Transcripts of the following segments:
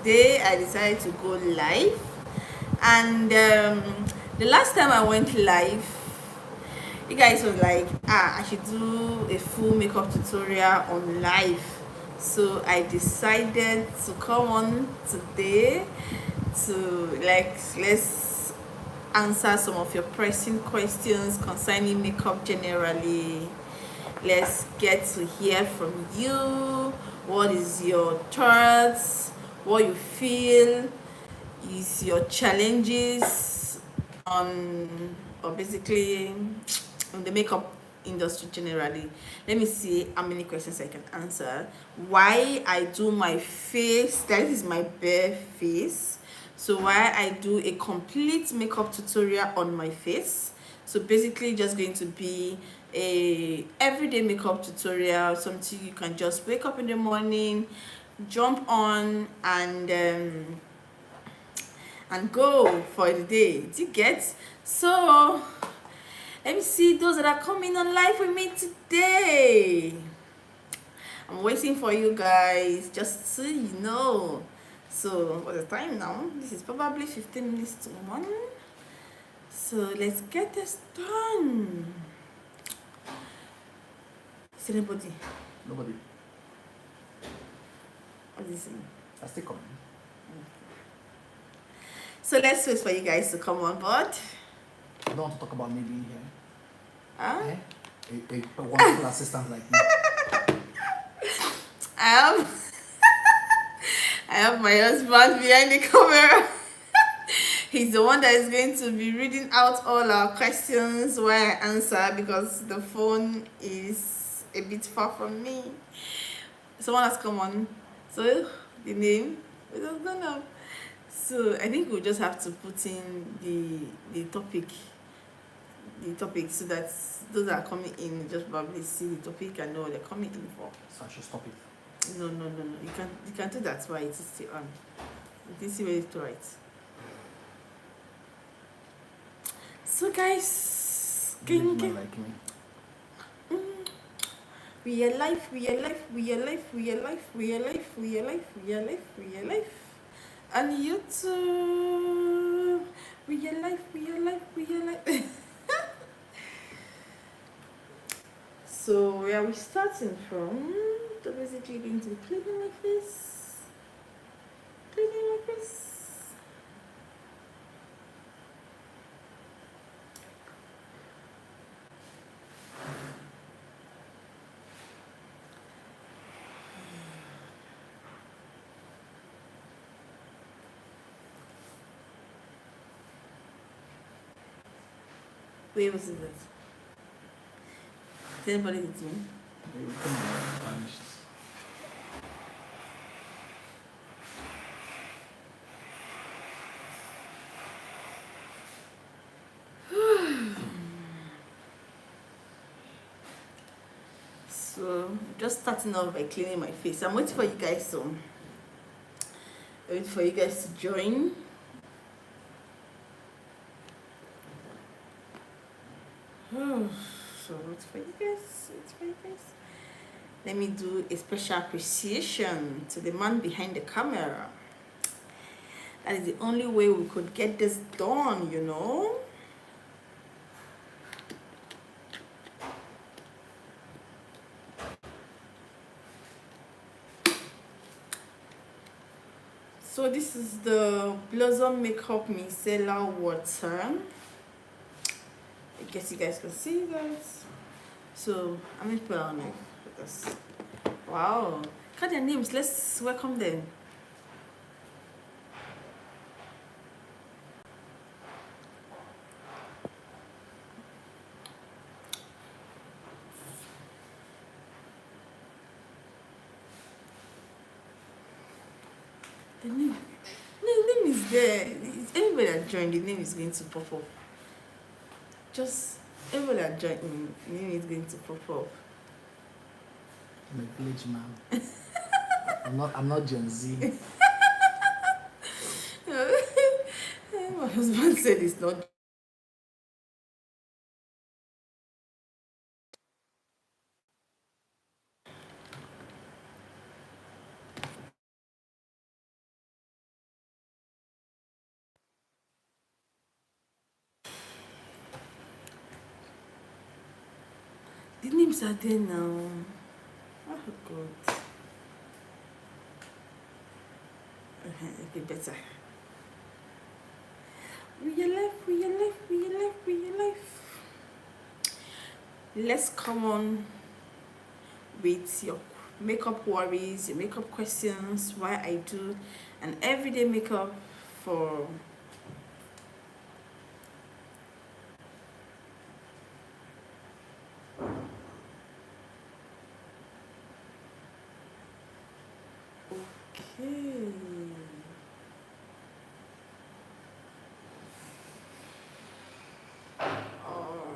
today I decided to go live, and the last time I went live, you guys was like, I should do a full makeup tutorial on live. So I decided to come on today to let's answer some of your pressing questions concerning makeup generally. Let's get to hear from you. What is your thoughts? What you feel is your challenges on, or basically on the makeup industry generally. Let me see how many questions I can answer. Why I do my face, that is my bare face. So why I do a complete makeup tutorial on my face. So basically just going to be a everyday makeup tutorial, something you can just wake up in the morning, jump on and go for the day. Do you get? So let me see those that are coming on live with me today. I'm waiting for you guys, just so you know. So what's the time now? This is probably 15 minutes to 1. So let's get this done. Is anybody? Nobody. What is it? I still coming. So let's wait for you guys to come on board. I don't want to talk about me being here. Huh? A wonderful assistant like me. I have my husband behind the camera. He's the one that is going to be reading out all our questions while I answer, because the phone is a bit far from me. Someone has come on. So the name is just gone up. So I think we'll just have to put in the topic so that those that are coming in just probably see the topic and know what they're coming in for. So I should stop it. No. You can do that while it is still on. You can see where it's right. So guys, You like me. we are live. On YouTube, we are live. So where are we starting from? So basically going to be cleaning my face. Where was it? Did anybody hit me? Vanished. So just starting off by cleaning my face. I'm waiting for you guys to join. So wait for you guys. Let me do a special appreciation to the man behind the camera. That is the only way we could get this done, you know. So this is the Blossom Makeup Micellar Water. I guess you guys can see that. So I'm going to put on it because, wow, look at their names. Let's welcome them. The name is there. Everybody that joined, the name is going to pop up. Just everybody that joined, the name is going to pop up. I'm a village man. I'm not Gen Z. My husband said it's not The names are there now. Oh God. Okay, better. Real life, real life, real life, real life. Let's come on with your makeup worries, your makeup questions, why I do an everyday makeup for okay. Oh.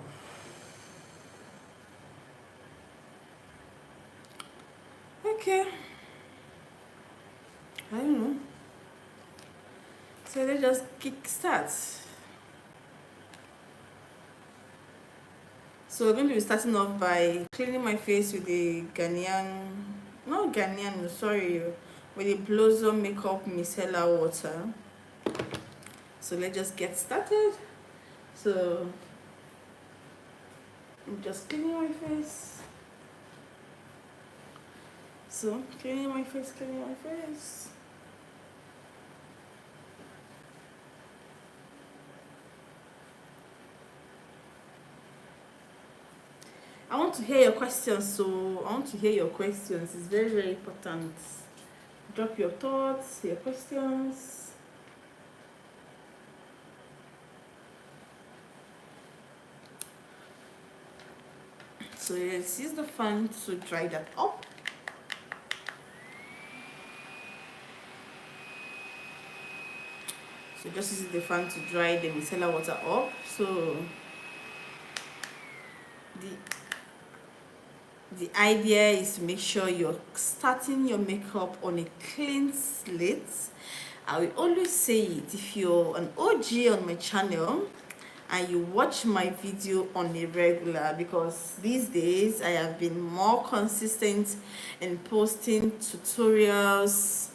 Okay. I don't know. So let's just kick start. So we're going to be starting off by cleaning my face with the Ghanaian, not Ghanaian, sorry, with the Blossom Makeup Micellar Water. So let's just get started. So I'm just cleaning my face. So cleaning my face, cleaning my face. I want to hear your questions, so I want to hear your questions. It's very, very important. Drop your thoughts, your questions. So let's use the fan to dry that up. So just use the fan to dry the micellar water up. So the idea is to make sure you're starting your makeup on a clean slate. I will always say it, if you're an OG on my channel and you watch my video on a regular, because these days I have been more consistent in posting tutorials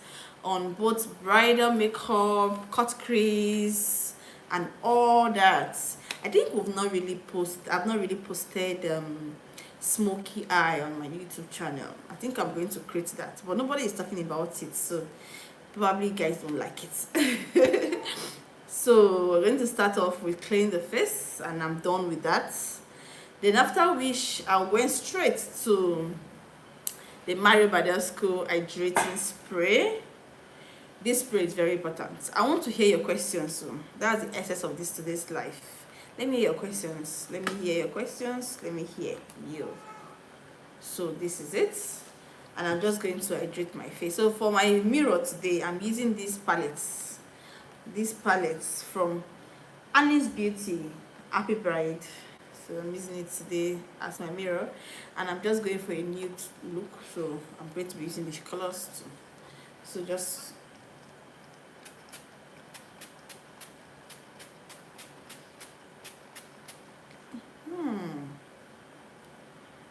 on both bridal makeup, cut crease, and all that. I think I've not really posted smoky eye on my YouTube channel. I think I'm going to create that, but nobody is talking about it, so probably you guys don't like it. So we're going to start off with cleaning the face, and I'm done with that. Then after which I went straight to the Mario Badescu hydrating spray. This spray is very important. I want to hear your questions, so that's the essence of today's life. Let me hear your questions. Let me hear your questions. Let me hear you. So this is it, and I'm just going to hydrate my face. So for my mirror today, I'm using these palettes. These palettes from Annie's Beauty Happy Bride. So I'm using it today as my mirror, and I'm just going for a nude look. So I'm going to be using these colors too. So just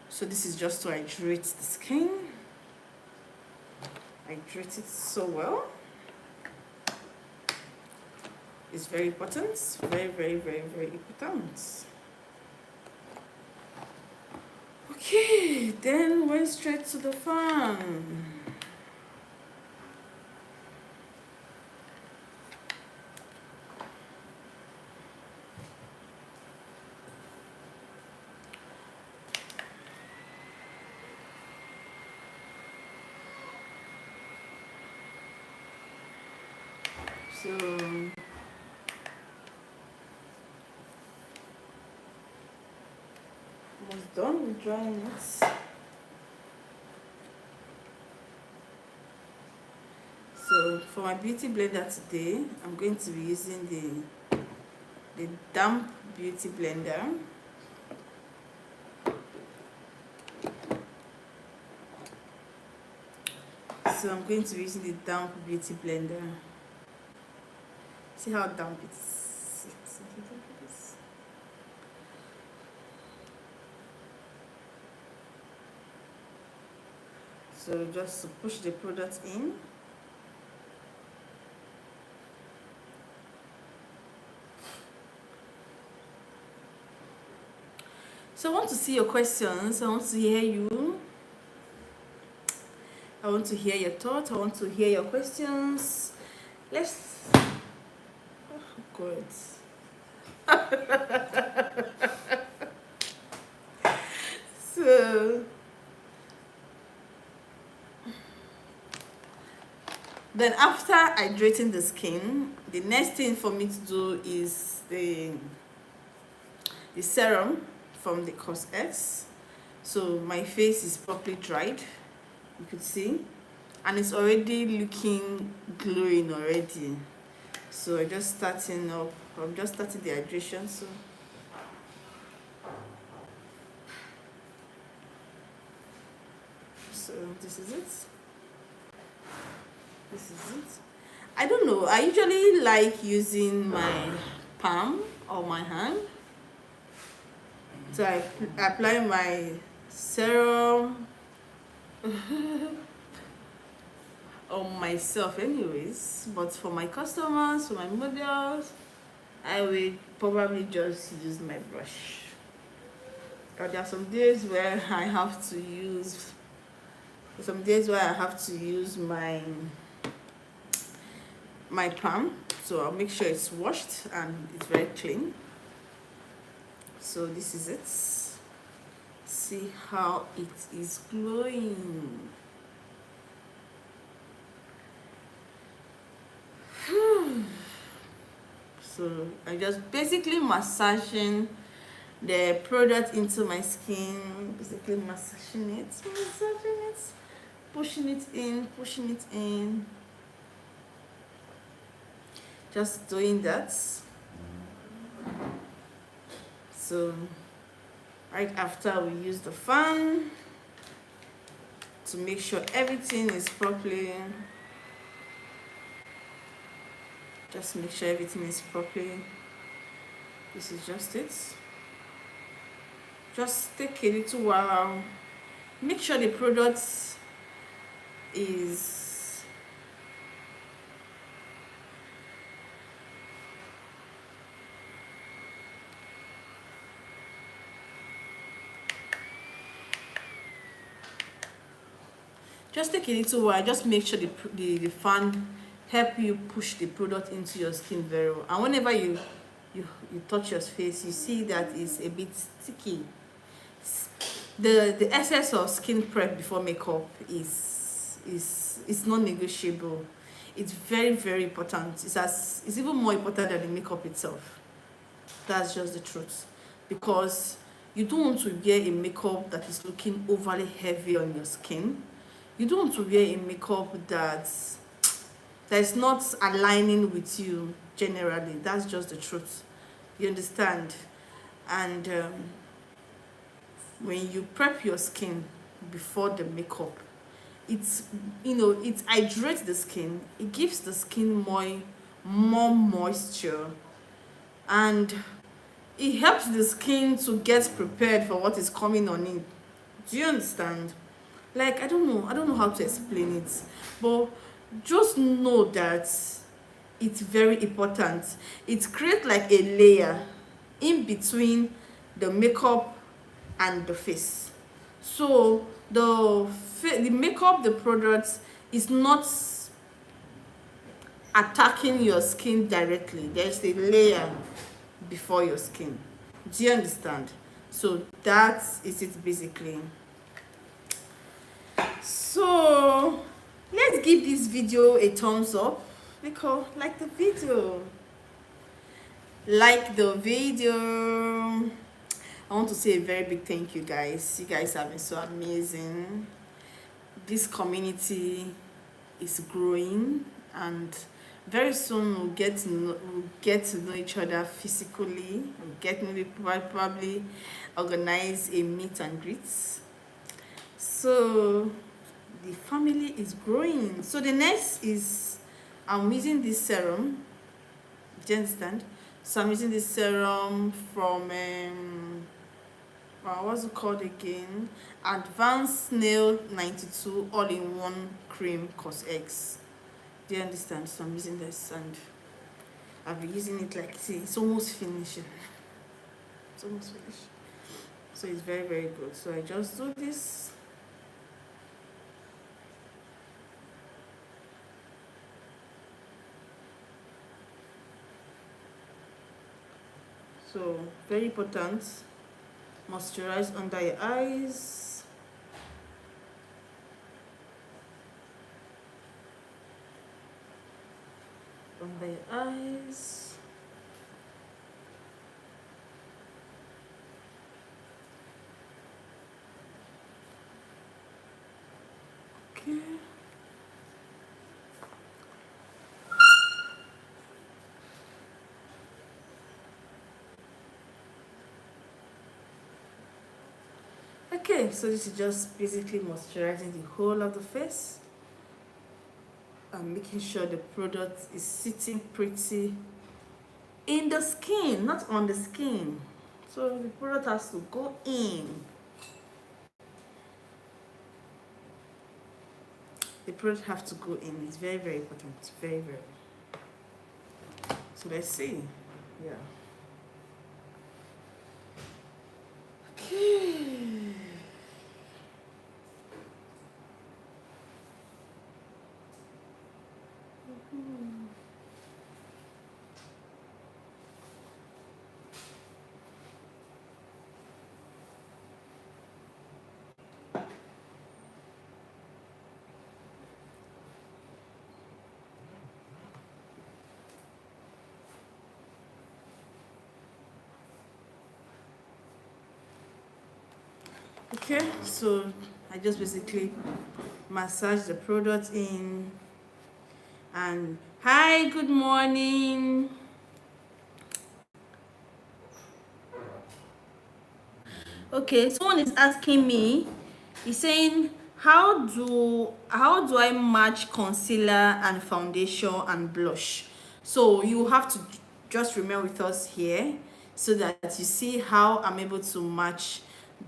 so this is just to hydrate the skin. Hydrate it so well. It's very important. Very, very, very, very important. Okay, then went straight to the fan. So almost done with drying it. So for my beauty blender today, I'm going to be using the damp beauty blender. So I'm going to be using the damp beauty blender. See how damp it is. So just push the product in. So I want to see your questions. I want to hear you. I want to hear your thoughts. I want to hear your questions. Let's. Oh God. So then after hydrating the skin, the next thing for me to do is the serum from the Cosrx. So my face is properly dried, you could see, and it's already looking glowing already. So I'm just starting the hydration. So this is it. This is it. I don't know, I usually like using my palm or my hand. So I apply my serum on myself anyways, but for my customers, for my models, I will probably just use my brush. But there are some days where I have to use my palm, so I'll make sure it's washed and it's very clean. So this is it. See how it is glowing. So I just basically massaging the product into my skin, basically massaging it, pushing it in, just doing that. So right after we use the fan to make sure everything is properly, just make sure everything is properly. This is just it. Just take a little while, make sure the product is just take a little while, just make sure the fan help you push the product into your skin very well. And whenever you touch your face, you see that it's a bit sticky. The essence of skin prep before makeup is non-negotiable. It's very, very important. It's even more important than the makeup itself. That's just the truth, because you don't want to wear a makeup that is looking overly heavy on your skin. You don't want to wear a makeup that is not aligning with you generally. That's just the truth. You understand? And when you prep your skin before the makeup, it's it hydrates the skin, it gives the skin more moisture, and it helps the skin to get prepared for what is coming on it. Do you understand? Like, I don't know how to explain it, but just know that it's very important. It creates like a layer in between the makeup and the face. So the makeup, the product, is not attacking your skin directly. There's a layer before your skin. Do you understand? So that is it basically. So let's give this video a thumbs up, because like the video. I want to say a very big thank you, guys. You guys have been so amazing. This community is growing, and very soon we'll get to know each other physically. We'll probably organize a meet and greet. So the family is growing. So the next is, I'm using this serum. Do you understand? So I'm using this serum from what's it called again? Advanced Nail 92 all-in-one cream Cosrx. Do you understand? So I'm using this, and I've been using it like, see, it's almost finishing. It's almost finished. So it's very, very good. So I just do this. So very important. Moisturize under your eyes. Under your eyes. Okay. Okay, so this is just basically moisturizing the whole of the face and making sure the product is sitting pretty in the skin, not on the skin. So the product has to go in. The product have to go in. It's very, very important. It's very, very. So let's see. Yeah. Okay. Okay, so I just basically massage the product in. And hi, good morning. Okay, someone is asking me, he's saying, how do I match concealer and foundation and blush? So you have to just remain with us here so that you see how I'm able to match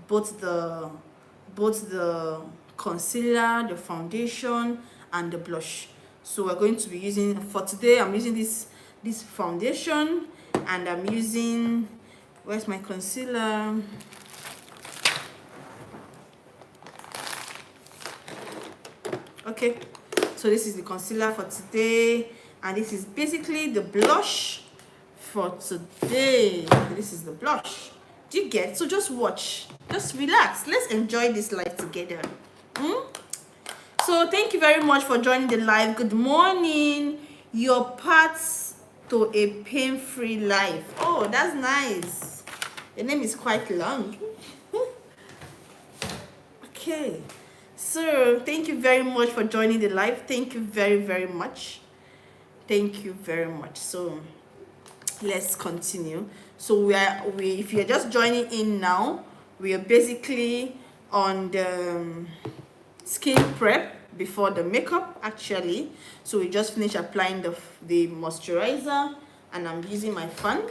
both the concealer, the foundation, and the blush. So we're going to be using, for today I'm using this foundation, and I'm using, where's my concealer? Okay, so this is the concealer for today, and this is basically the blush for today. This is the blush. Do you get? So just watch, just relax, let's enjoy this life together. So thank you very much for joining the live. Good morning. Your paths to a pain-free life. Oh, that's nice. The name is quite long. Okay, so thank you very much for joining the live. Thank you very, very much. Thank you very much. So let's continue. So if you're just joining in now, we are basically on the skin prep before the makeup actually. So we just finished applying the moisturizer, and I'm using my fan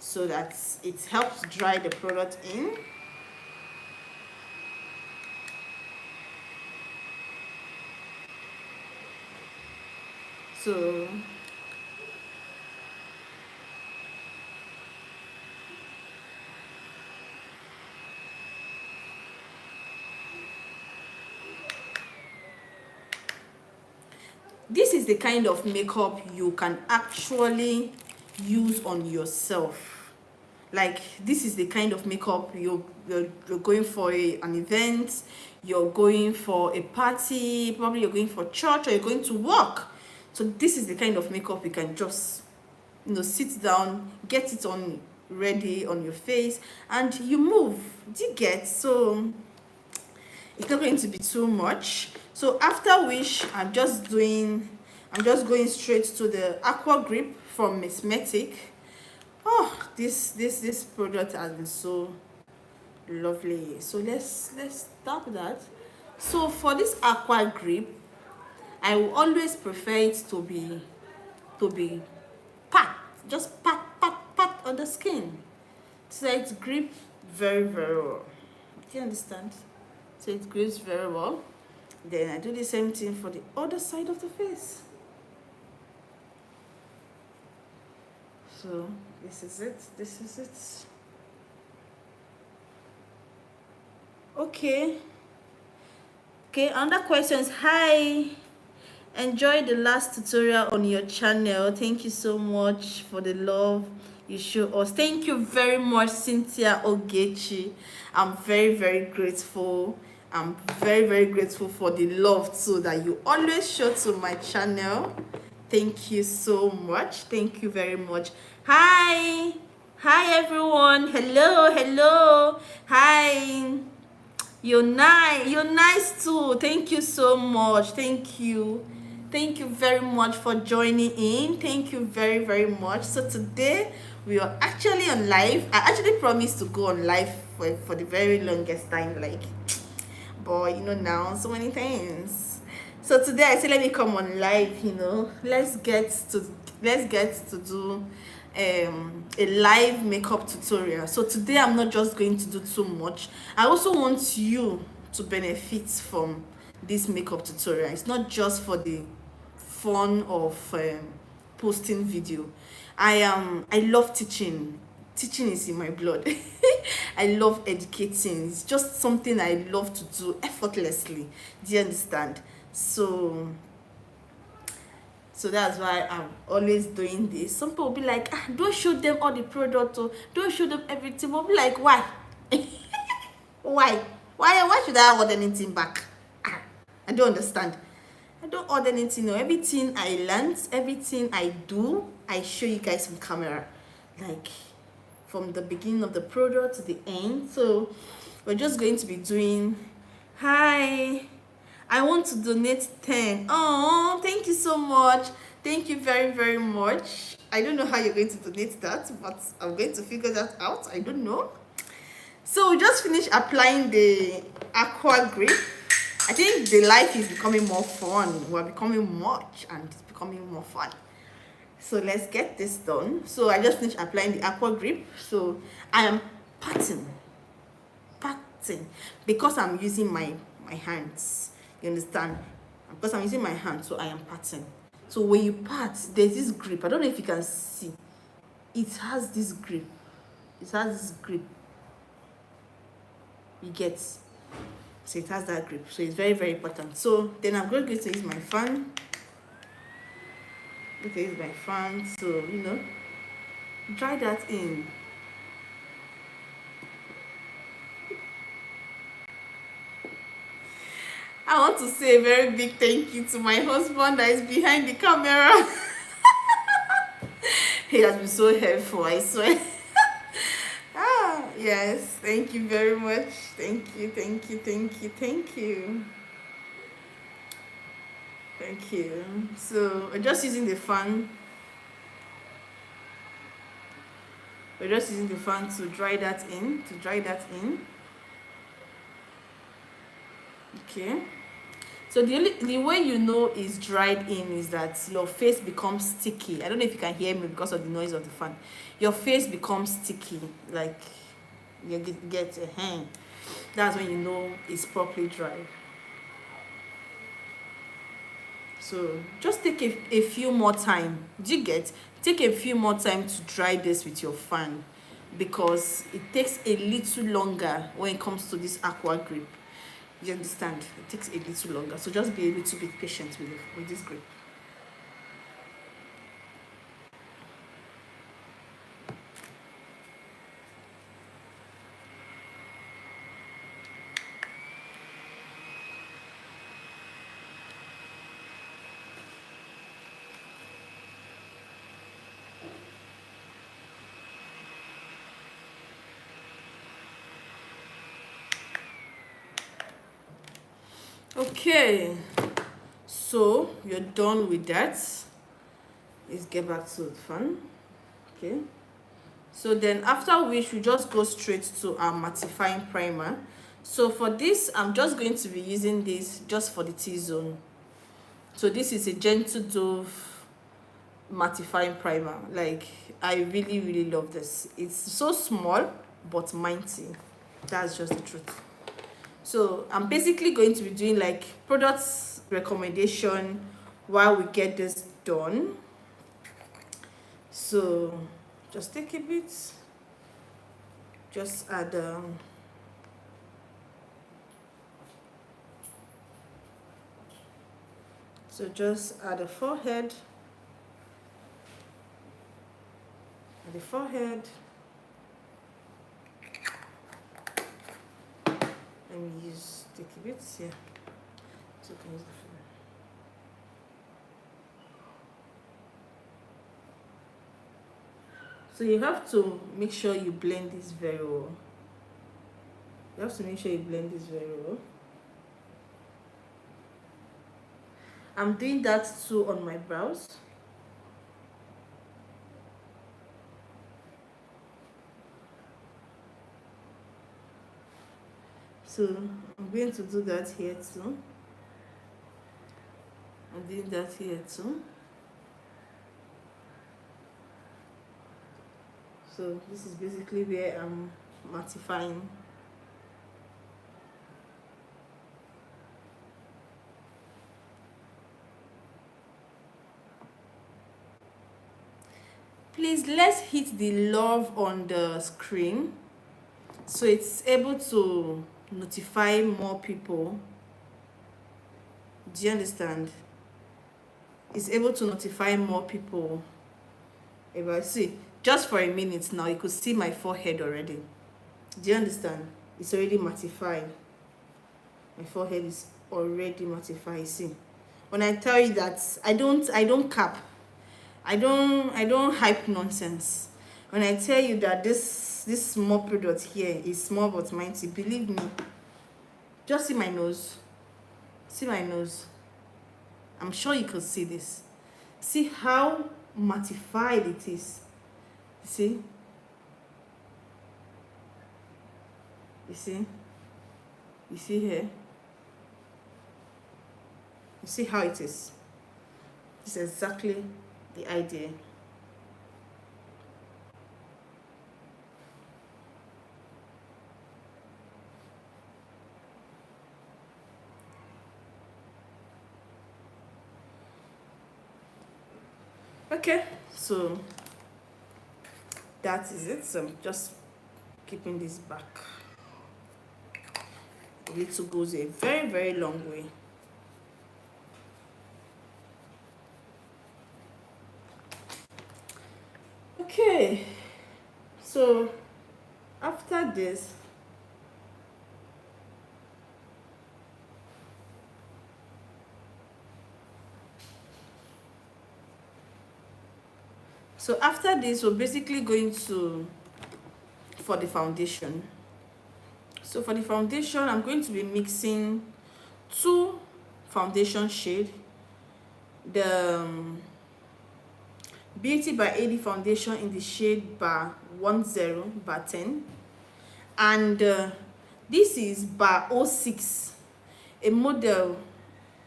so that it helps dry the product in. So this is the kind of makeup you can actually use on yourself. Like, this is the kind of makeup you're going for an event, you're going for a party, probably you're going for church, or you're going to work. So this is the kind of makeup you can just, sit down, get it on ready on your face, and you move. Do you get? So it's not going to be too much. So after which I'm just going straight to the Aqua Grip from Mismetic. Oh, this product has been so lovely. So let's start that. So for this Aqua Grip, I will always prefer it to be pat, just pat on the skin, so it grips very, very well. Do you understand? So it grips very well. Then I do the same thing for the other side of the face. So this is it. Okay. Okay, another question is, hi, enjoy the last tutorial on your channel. Thank you so much for the love you show us. Thank you very much, Cynthia Ogechi. I'm very, very grateful. I'm very, very grateful for the love too that you always show to my channel. Thank you so much. Thank you very much. Hi. Hi everyone. Hello, hello. Hi. You're nice. You're nice too. Thank you so much. Thank you. Thank you very much for joining in. Thank you very, very much. So today we are actually on live. I actually promised to go on live for the very longest time, like, but you know, now so many things. So today I said, let me come on live, you know. Let's get to do a live makeup tutorial. So today I'm not just going to do too much. I also want you to benefit from this makeup tutorial. It's not just for the fun of posting video. I love teaching. Teaching is in my blood. I love educating. It's just something I love to do effortlessly. Do you understand? So that's why I'm always doing this. Some people will be like, don't show them all the product, or don't show them everything. I'll be like, why? Why should I order anything back? I don't understand. I don't order anything. No, everything I learned, everything I do, I show you guys on camera, like from the beginning of the product to the end. So we're just going to be doing, hi, I want to donate 10. Oh, thank you so much. Thank you very, very much. I don't know how you're going to donate that, but I'm going to figure that out. I don't know. So we just finished applying the aqua grip. I think the life is becoming more fun. We're becoming much and it's becoming more fun. So let's get this done. So I just finished applying the aqua grip. So I am patting because I'm using my hands. You understand? Because I'm using my hand, so I am patting. So when you pat, there's this grip. I don't know if you can see. It has this grip. It has this grip. You get. So it has that grip. So it's very, very important. So then I'm going to use my fan. Okay, use my fan. So, you know, dry that in. I want to say a very big thank you to my husband that is behind the camera. He has been so helpful, I swear. Yes, thank you very much. Thank you. So we're just using the fan. We're just using the fan to dry that in. Okay. So the way you know it's dried in is that your face becomes sticky. I don't know if you can hear me because of the noise of the fan. Your face becomes sticky, like you get a hand. That's when you know it's properly dried. So just take a few more time. Do you get? Take a few more time to dry this with your fan, because it takes a little longer when it comes to this aqua grip. You understand? It takes a little longer. So just be a little bit patient with this grip. Okay, so you're done with that. Let's get back to the fan. Okay, so then after which we just go straight to our mattifying primer. So for this, I'm just going to be using this just for the T-zone. So this is a Gentle Dove mattifying primer. Like, I really, really love this. It's so small but mighty. That's just the truth. So I'm basically going to be doing like products recommendation while we get this done. So just take a bit, just add So just at the forehead, let me use the bit here. So can use the So you have to make sure you blend this very well. You have to make sure you blend this very well. I'm doing that too on my brows. So I'm going to do that here too. I'm doing that here too. So this is basically where I'm mattifying. Please, let's hit the love on the screen so it's able to notify more people. Do you understand? It's able to notify more people. If I see, just for a minute now, you could see my forehead already. Do you understand? It's already mattified. My forehead is already mattified. See, when I tell you that I don't cap, I don't hype nonsense. When I tell you that this small product here is small but mighty, believe me. Just see my nose. See my nose. I'm sure you could see this. See how mattified it is. You see? You see? You see here? You see how it is? It's exactly the idea. Okay, so that is it. So I'm just keeping this back. A little goes a very, very long way. Okay, so after this, we're basically going to for the foundation. So for the foundation, I'm going to be mixing 2 foundation shade. The Beauty by AD foundation in the shade bar 10 bar 10, and this is bar 06. A model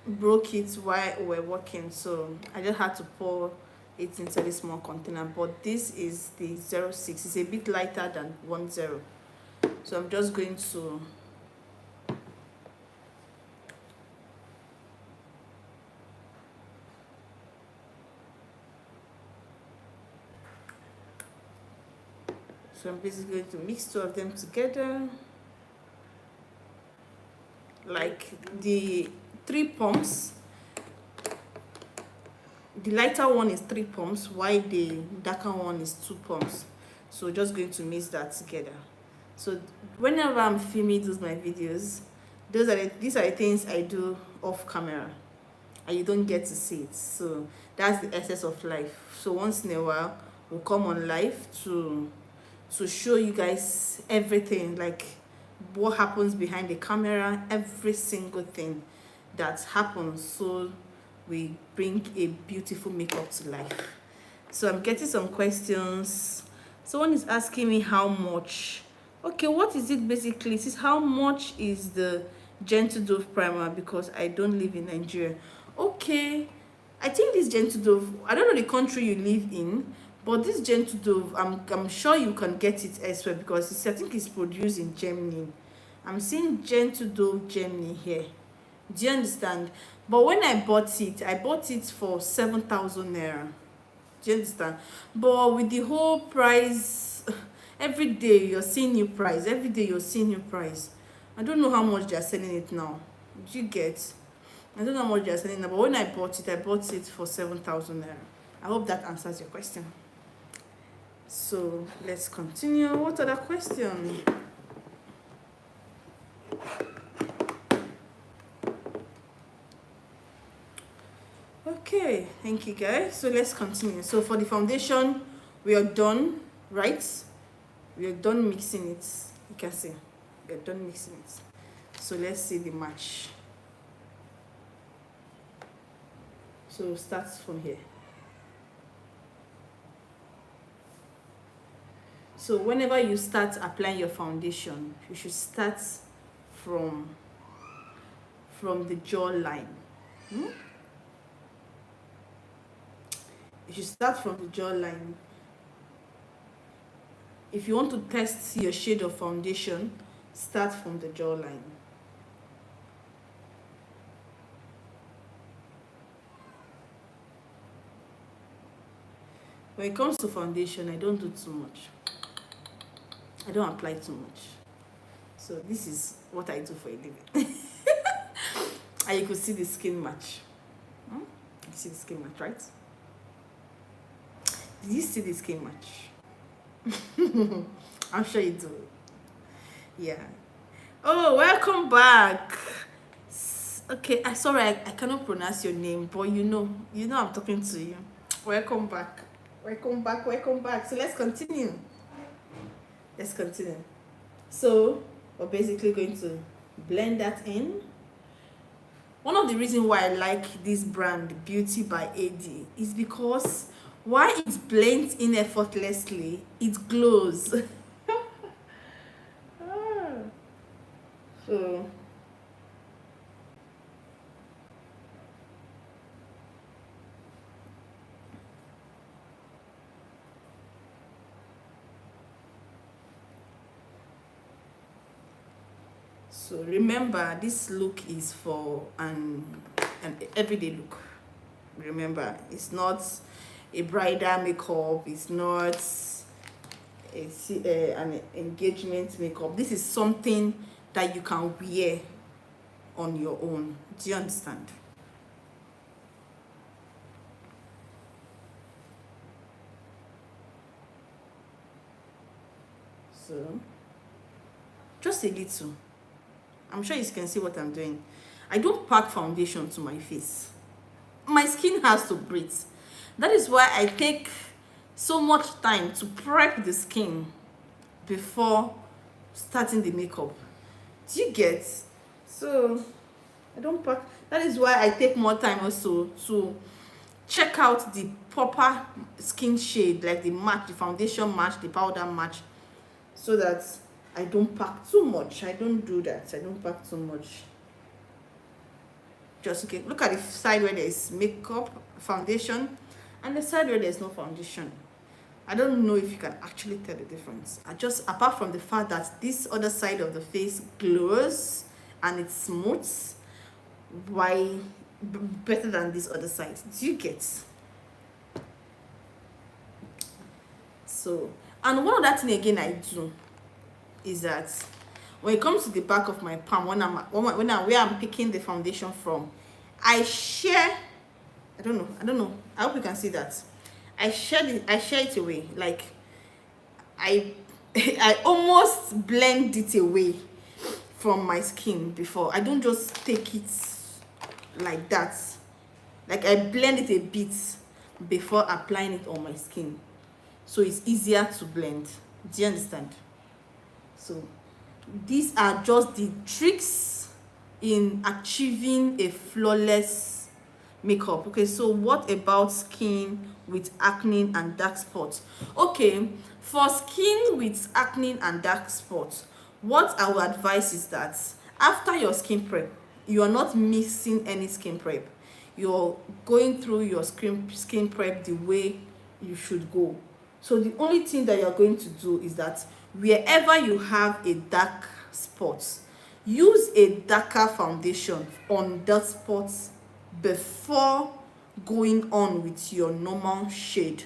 broke it while we're working, so I just had to pour it into this small container. But this is the 06. It's a bit lighter than 10. So I'm just going to I'm basically going to mix 2 of them together. Like the 3 pumps, the lighter one is 3 pumps while the darker one is 2 pumps. So just going to mix that together. So whenever I'm filming my videos, these are the things I do off camera and you don't get to see it. So that's the essence of life. So once in a while we'll come on live to show you guys everything, like what happens behind the camera, every single thing that happens, so we bring a beautiful makeup to life. So I'm getting some questions. Someone is asking me how much. Okay, what is it basically? It is how much is the Gentle Dove primer, because I don't live in Nigeria. Okay, I think this Gentle Dove, I don't know the country you live in, but this Gentle Dove, I'm sure you can get it elsewhere, because I think it's produced in Germany. I'm seeing Gentle Dove Germany here. Do you understand? But when I bought it for 7,000 naira. Do you understand? But with the whole price, every day you're seeing new price. Every day you're seeing new price. I don't know how much they're selling it now. Do you get? I don't know how much they're selling now, but when I bought it for 7,000 naira. I hope that answers your question. So let's continue. What other question? Okay, thank you guys. So let's continue. So for the foundation, we are done, right? We are done mixing it. You can see we are done mixing it. So let's see the match. So start from here. So whenever you start applying your foundation, you should start from the jawline. You should start from the jawline. If you want to test your shade of foundation, start from the jawline. When it comes to foundation, I don't do too much. I don't apply too much. So this is what I do for a living. And you could see the skin match. You see the skin match, right? Did you see the skin match? I'm sure you do. Yeah. Oh, welcome back. Okay, sorry, I cannot pronounce your name, but you know I'm talking to you. Welcome back. Welcome back. So let's continue. So we're basically going to blend that in. One of the reasons why I like this brand, Beauty by AD, is because while it blends in effortlessly, it glows. So remember, this look is for an everyday look. Remember, it's not a bridal makeup, it's not an engagement makeup. This is something that you can wear on your own. Do you understand? So just a little. I'm sure you can see what I'm doing. I don't pack foundation to my face. My skin has to breathe. That is why I take so much time to prep the skin before starting the makeup. Do you get? So I don't pack. That is why I take more time also to check out the proper skin shade, like the match, the foundation match, the powder match, so that I don't pack too much. I don't do that. I don't pack too much. Just okay. Look at the side where there is makeup, foundation, and the side where there is no foundation. I don't know if you can actually tell the difference. Apart from the fact that this other side of the face glows and it's smooth, why better than this other side? Do you get? So, and one other thing again I do is that when it comes to the back of my palm, where I'm picking the foundation from, I share. I don't know. I hope you can see that. I share it away. Like I almost blend it away from my skin before. I don't just take it like that. Like I blend it a bit before applying it on my skin, so it's easier to blend. Do you understand? So these are just the tricks in achieving a flawless makeup. Okay, so what about skin with acne and dark spots? Okay, for skin with acne and dark spots, what I would advise is that after your skin prep, you are not missing any skin prep. You're going through your skin prep the way you should go. So the only thing that you're going to do is that wherever you have a dark spot, use a darker foundation on that spot before going on with your normal shade.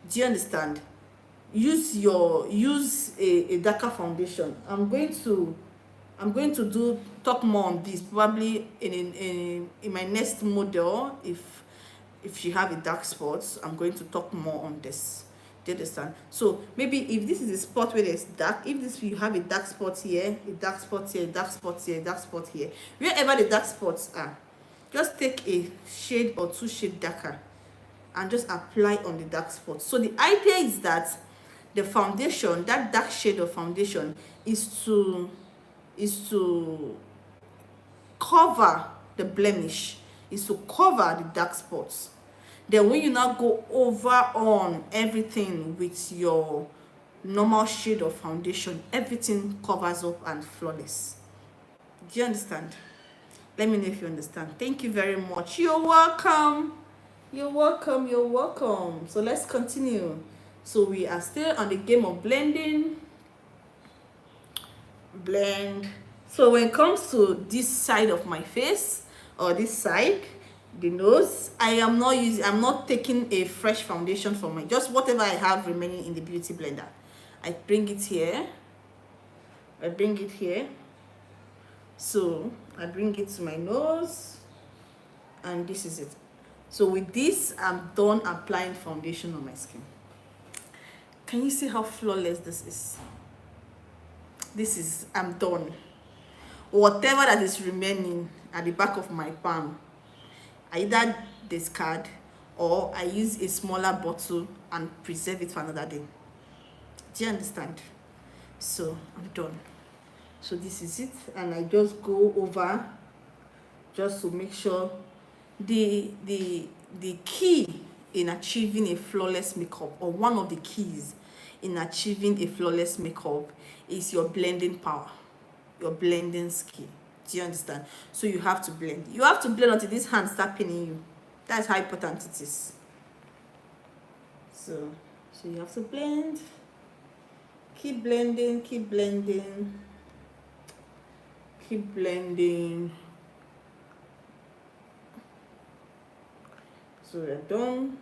Do you understand? Use a darker foundation. I'm going to I'm going to talk more on this probably in my next model. If she have a dark spot, I'm going to talk more on this. Do you understand? So maybe if this is a spot where there's dark, if this you have a dark spot here, a dark spot here, a dark spot here, a dark spot here, wherever the dark spots are, just take a shade or two shade darker and just apply on the dark spot. So the idea is that the foundation, that dark shade of foundation, is to cover the blemish, is to cover the dark spots. Then when you now go over on everything with your normal shade of foundation, everything covers up and flawless. Do you understand? Let me know if you understand. Thank you very much. You're welcome. You're welcome. You're welcome. So let's continue. So we are still on the game of blending. Blend. So when it comes to this side of my face, or this side, the nose, I'm not taking a fresh foundation for my, just whatever I have remaining in the beauty blender. I bring it here. So I bring it to my nose, and this is it. So with this, I'm done applying foundation on my skin. Can you see how flawless this is? I'm done. Whatever that is remaining at the back of my palm, I either discard or I use a smaller bottle and preserve it for another day. Do you understand? So I'm done. So this is it, and I just go over just to make sure the key in achieving a flawless makeup, or one of the keys in achieving a flawless makeup, is your blending power, your blending skill. Do you understand? So you have to blend. You have to blend until this hand start pinning you. That's how important it is. So you have to blend. Keep blending, keep blending, keep blending. So we're done.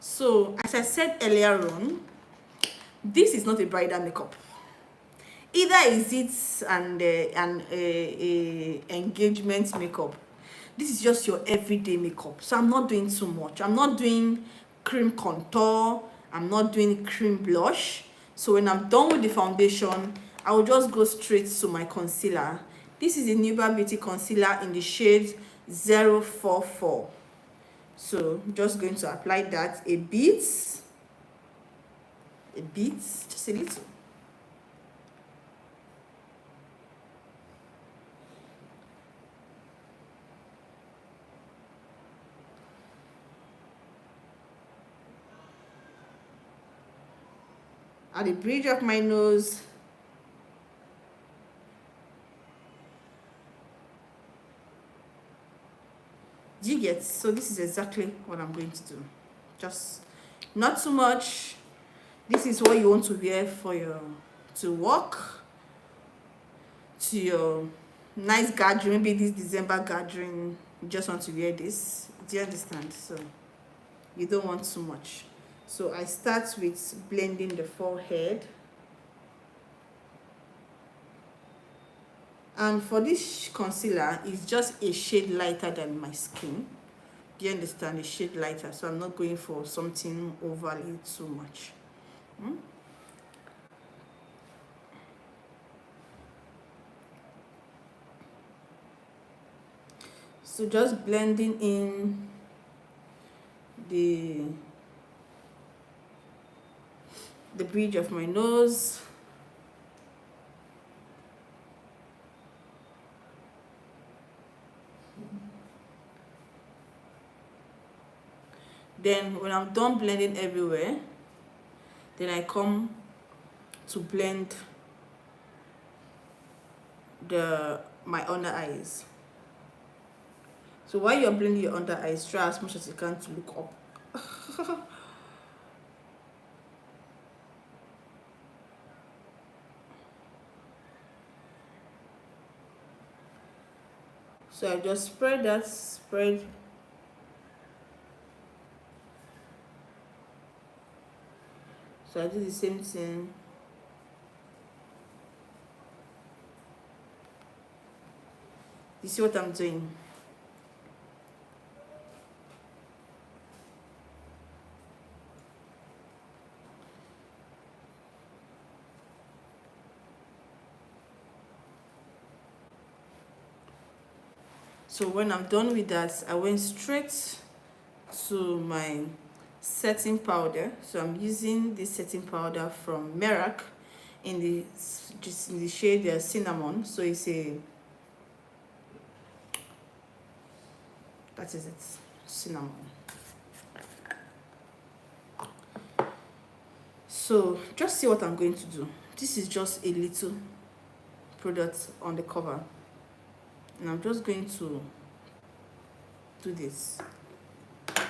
So as I said earlier on, this is not a bridal makeup. Either is it an engagement makeup. This is just your everyday makeup. So I'm not doing too much. I'm not doing cream contour. I'm not doing cream blush. So when I'm done with the foundation, I will just go straight to my concealer. This is the Nuba Beauty concealer in the shade 044. So I'm just going to apply that a bit, just a little. At the bridge of my nose. Do you get? So this is exactly what I'm going to do. Just not too much. This is what you want to wear for to work, to your nice gathering, maybe this December gathering. You just want to wear this. Do you understand? So you don't want too much. So I start with blending the forehead. And for this concealer, it's just a shade lighter than my skin. Do you understand? A shade lighter. So I'm not going for something overly too much. So just blending in the bridge of my nose. Then when I'm done blending everywhere, then I come to blend my under eyes. So while you're blending your under eyes, try as much as you can to look up. So I just spread. So I do the same thing You see what I'm doing? So when I'm done with that, I went straight to my setting powder. So I'm using this setting powder from Merak in the shade cinnamon. So it's that is it, cinnamon. So just see what I'm going to do. This is just a little product on the cover, and I'm just going to do this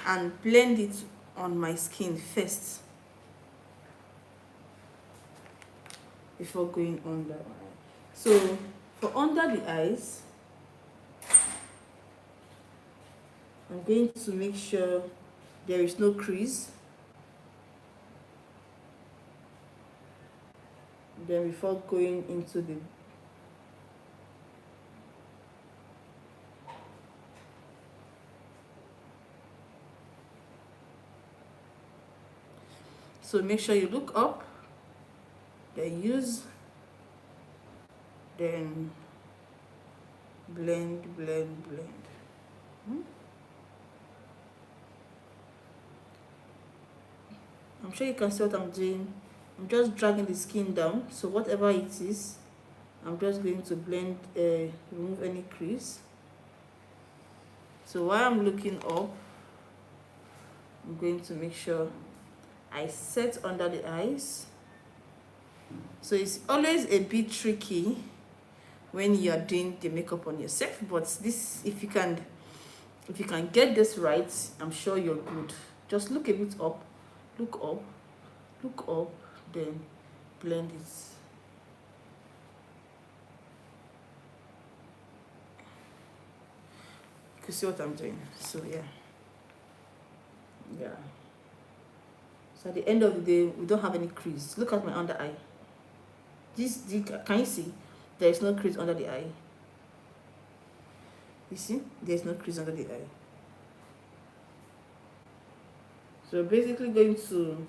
and blend it on my skin first before going under. So for under the eyes, I'm going to make sure there is no crease. Then before going into the so make sure you look up, then use, then blend. I'm sure you can see what I'm doing. I'm just dragging the skin down, so whatever it is, I'm just going to blend, remove any crease. So while I'm looking up, I'm going to make sure I set under the eyes. So it's always a bit tricky when you're doing the makeup on yourself, but this, if you can get this right, I'm sure you're good. Just look a bit up, look up, then blend it. You can see what I'm doing. So yeah. So at the end of the day, we don't have any crease. Look at my under eye. Can you see? There is no crease under the eye. You see? There's no crease under the eye. So basically going to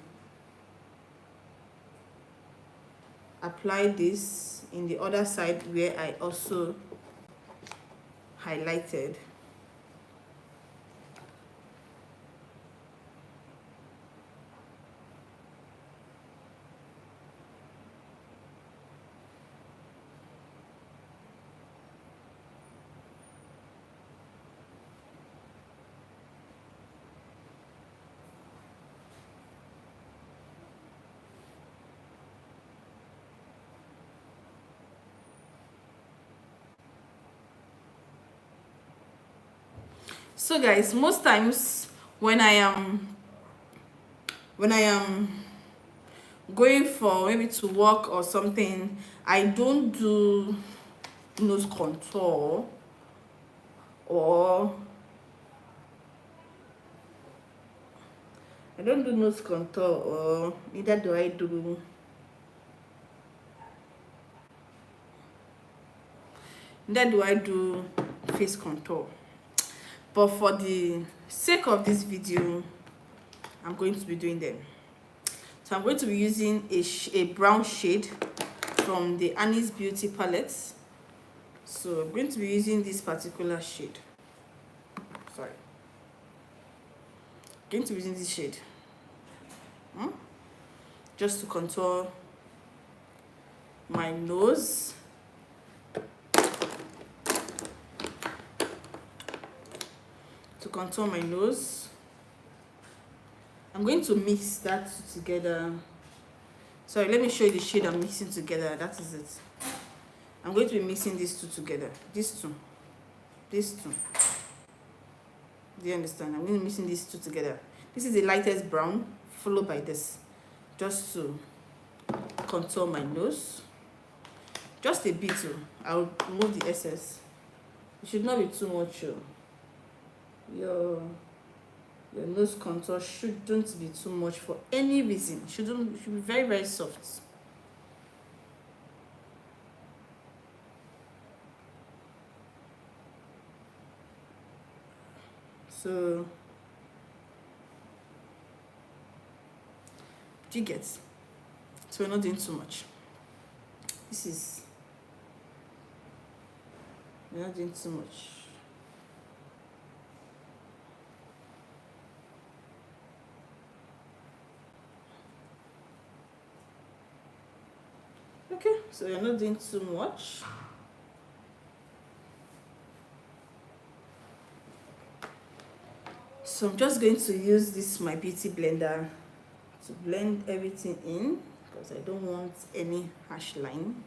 apply this in the other side where I also highlighted. So guys, most times when I am going for maybe to work or something, I don't do nose contour, or I don't do nose contour, or neither do I do face contour. But for the sake of this video, I'm going to be doing them. So I'm going to be using a brown shade from the Annie's Beauty palette. So I'm going to be using this particular shade. Sorry. I'm going to be using this shade. Just to contour my nose. Contour my nose. I'm going to mix that together. Sorry, let me show you the shade I'm mixing together. That is it. I'm going to be mixing these two together. These two. Do you understand? I'm going to be mixing these two together. This is the lightest brown, followed by this, just to contour my nose. Just a bit. I'll remove the excess. It should not be too much. Your nose contour shouldn't be too much for any reason. It should be very, very soft. So do you get? So we're not doing too much. We're not doing too much. Okay, so we're not doing too much. So I'm just going to use this my beauty blender to blend everything in because I don't want any harsh line.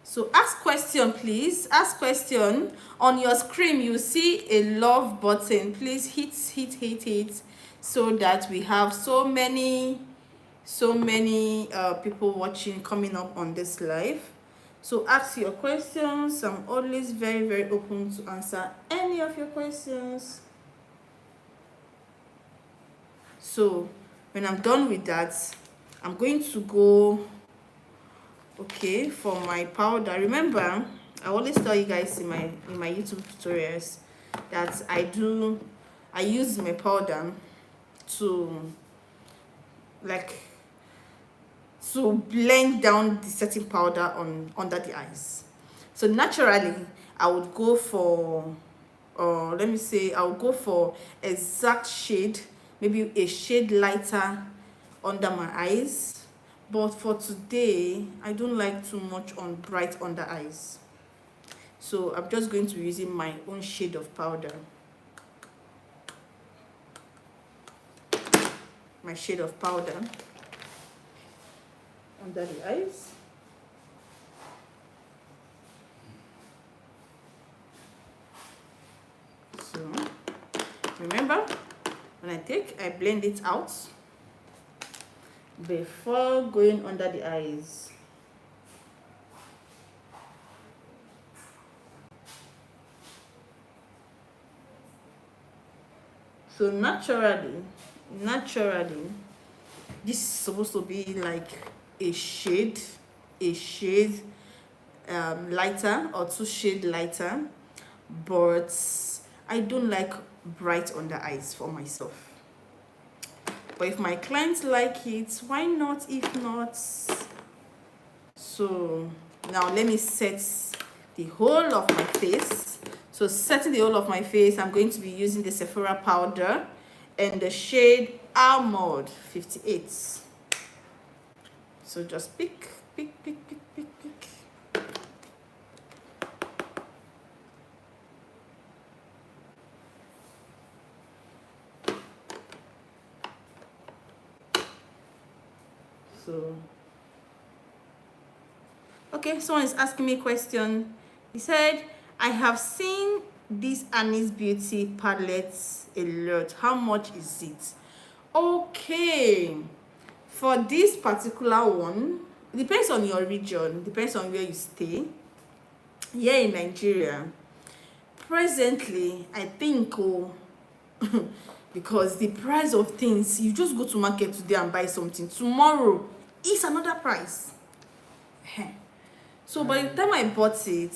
So ask question, please. Ask question. On your screen, you see a love button. Please hit so that we have so many people watching coming up on this live. So ask your questions. I'm always very open to answer any of your questions. So when I'm done with that, I'm going to go for my powder. Remember, I always tell you guys in my YouTube tutorials that I use my powder to blend down the setting powder under the eyes. So naturally I would go for I would go for exact shade, maybe a shade lighter under my eyes. But for today, I don't like too much on bright under eyes. So I'm just going to be using my own shade of powder. My shade of powder under the eyes. So remember, when I blend it out before going under the eyes. So naturally, this is supposed to be like a shade lighter or 2 shades lighter, but I don't like bright under eyes for myself. But if my clients like it, why not? If not, so now let me set the whole of my face. So setting the whole of my face, I'm going to be using the Sephora powder and the shade Almond 58. So just pick. So okay, someone is asking me a question. He said, I have seen these Annie's Beauty palettes a lot. How much is it? Okay, for this particular one, it depends on your region, depends on where you stay. Here in Nigeria, presently, I think because the price of things, you just go to market today and buy something, tomorrow it's another price. So by the time I bought it,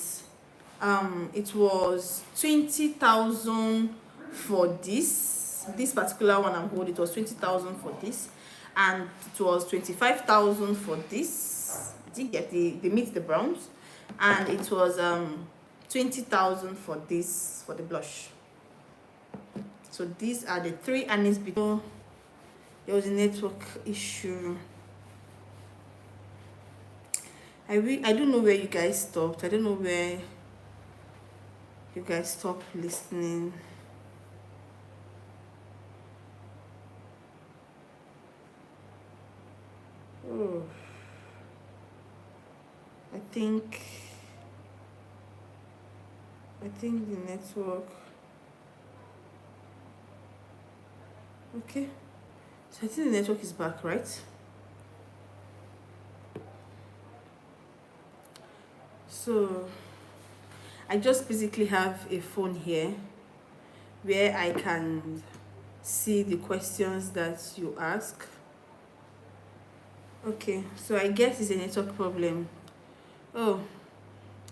it was 20,000 for this particular one I'm holding. It was 20,000 for this, and it was 25,000 for this. I didn't get the meet the browns, and it was 20,000 for this, for the blush. So these are the 3 Annie's Beauty. There was a network issue. I don't know where you guys stopped. I don't know where you guys stopped listening. Oh, I think the network. Okay, so I think the network is back, right? So I just basically have a phone here where I can see the questions that you ask. Okay, so I guess it's a network problem. Oh,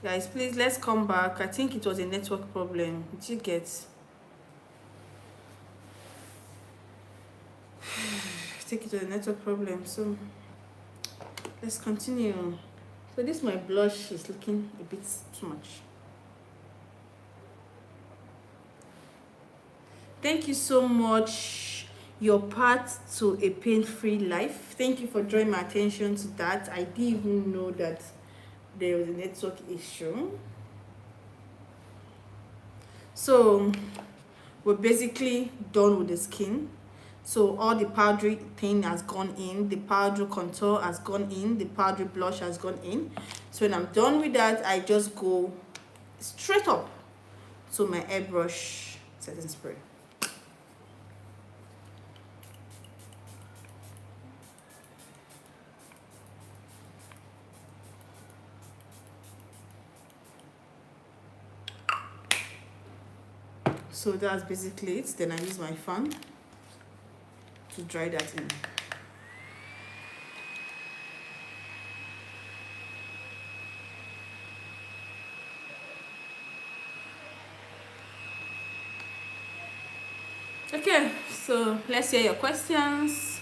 guys, please let's come back. I think it was a network problem. Did you get? I think it was a network problem. So let's continue. So this my blush is looking a bit too much. Thank you so much. Your path to a pain-free life. Thank you for drawing my attention to that. I didn't even know that there was a network issue. So we're basically done with the skin. So all the powdery thing has gone in, the powder contour has gone in, the powdery blush has gone in. So when I'm done with that, I just go straight up to my airbrush setting spray. So that's basically it. Then I use my fan to dry that in. Okay, so let's hear your questions.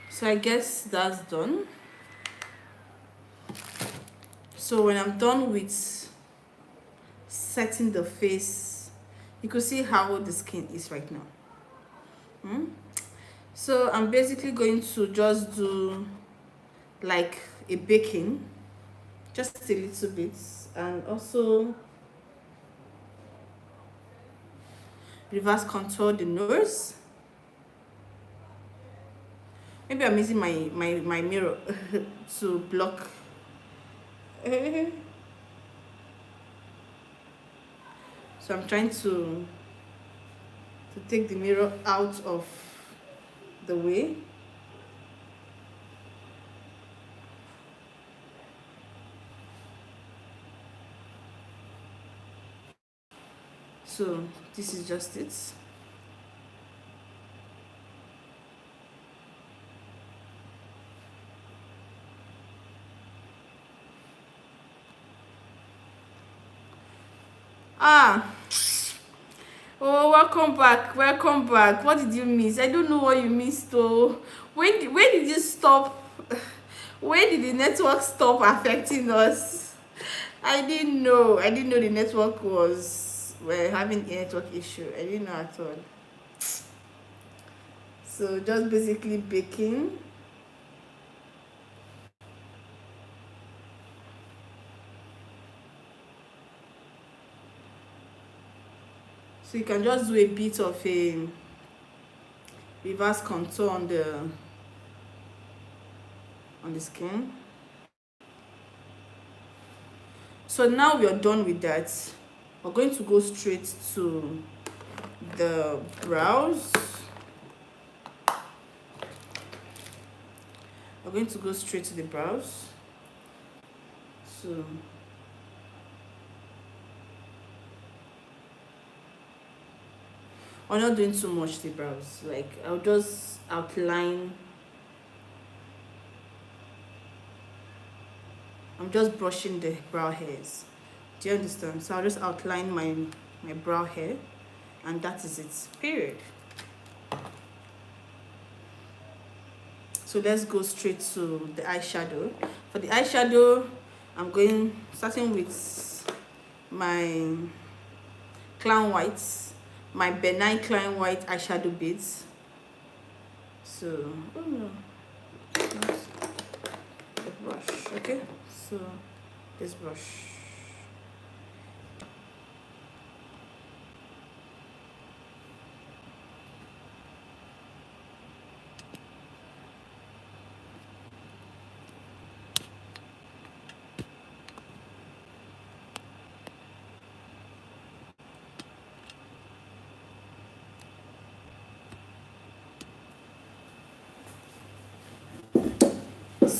So I guess that's done. So when I'm done with setting the face, you can see how the skin is right now. So I'm basically going to just do like a baking, just a little bit, and also reverse contour the nose. Maybe I'm using my mirror to block. So I'm trying to take the mirror out of the way. So this is just it. Ah, oh, welcome back, welcome back. What did you miss? I don't know what you missed though. When did you stop? When did the network stop affecting us? I didn't know the network was, we're having a network issue. I didn't know at all. So just basically baking. So you can just do a bit of a reverse contour on the skin. So now we are done with that. We're going to go straight to the brows. We're going to go straight to the brows. So I'm not doing too much the brows. Like I'll just outline. I'm just brushing the brow hairs. Do you understand? So I'll just outline my brow hair, and that is it. Period. So let's go straight to the eyeshadow. For the eyeshadow, I'm starting with my Clown Whites, my benign Clown White eyeshadow beads. So, oh no, not the brush. Okay, so this brush.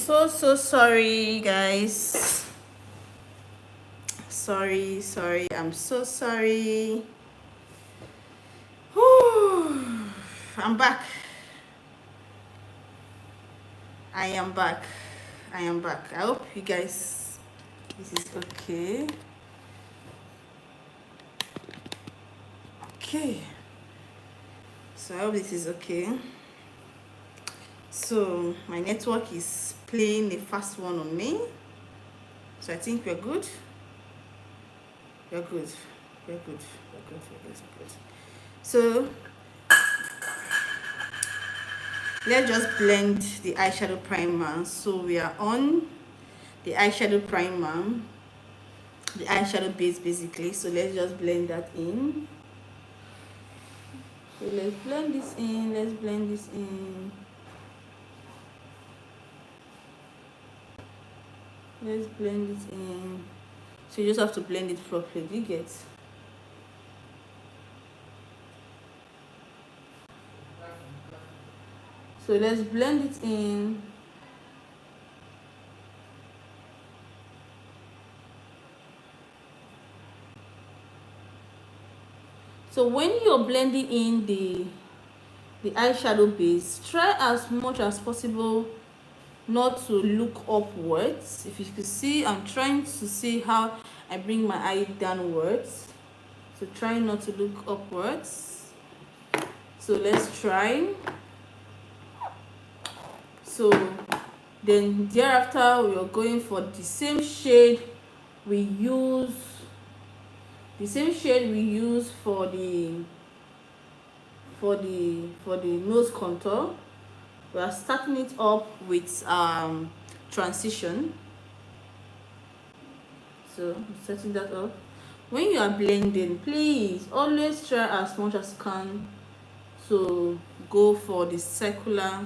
so sorry, guys. Sorry, I'm so sorry. Whew. I'm back. I am back. I hope you guys, this is okay. Okay, so I hope this is okay. So my network is playing a fast one on me, so I think we're good. We're good. So let's just blend the eyeshadow primer. So we are on the eyeshadow primer, the eyeshadow base basically. So let's just blend that in. So let's blend this in. Let's blend this in. Let's blend it in. So you just have to blend it properly. Do you get? So let's blend it in. So when you're blending in the eyeshadow base, try as much as possible not to look upwards. If you can see, I'm trying to see how I bring my eye downwards. So try not to look upwards. So let's try. So then thereafter we are going for the same shade we use for the nose contour. We are starting it up with transition. So I'm setting that up. When you are blending, please always try as much as you can to go for the circular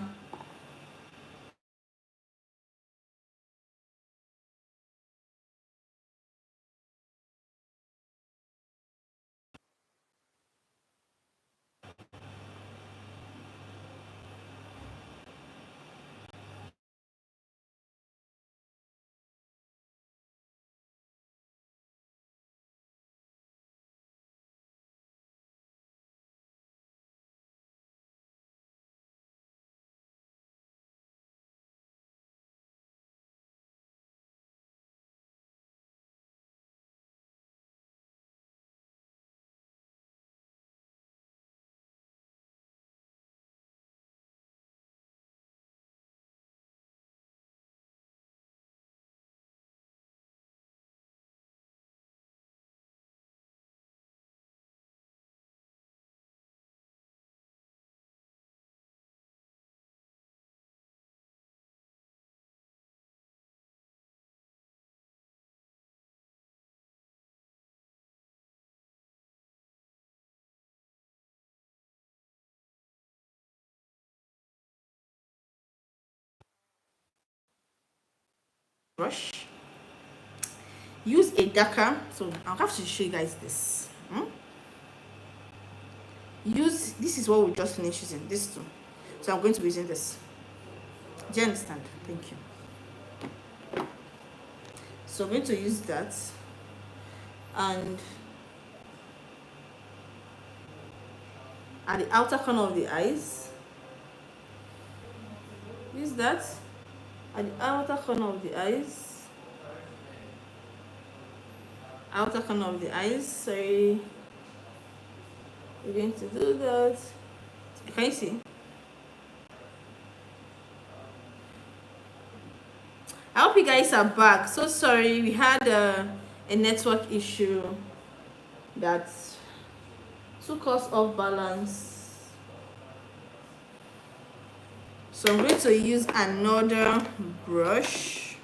brush. Use a darker, so I'll have to show you guys this. Use, this is what we just finished using, this too. So I'm going to be using this. Do you understand? Thank you. So I'm going to use that, and at the outer corner of the eyes, use that at the outer corner of the eyes. Outer corner of the eyes, sorry. We're going to do that. Can you see? I hope you guys are back. So sorry, we had a network issue that took us off balance. So I'm going to use another brush,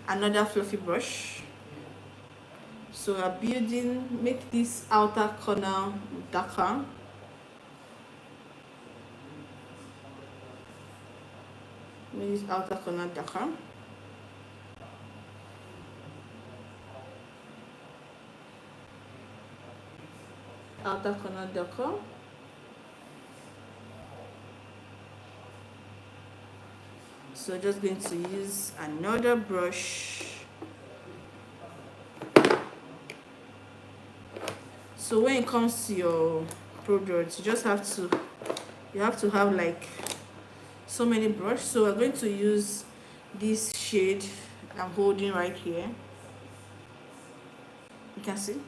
another fluffy brush. So we're building, make this outer corner darker. Make this outer corner darker. Outer corner darker. So just going to use another brush. So when it comes to your products, you have to have like so many brushes. So we're going to use this shade I'm holding right here. You can see.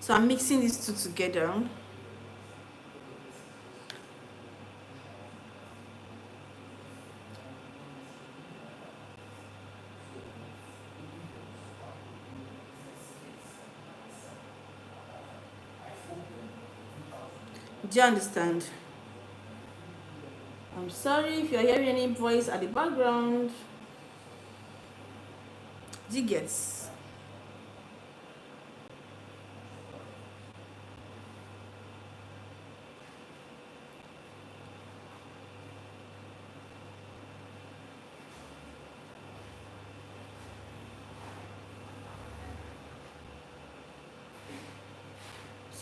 So I'm mixing these two together. Do you understand? I'm sorry if you're hearing any voice at the background. Do you get? So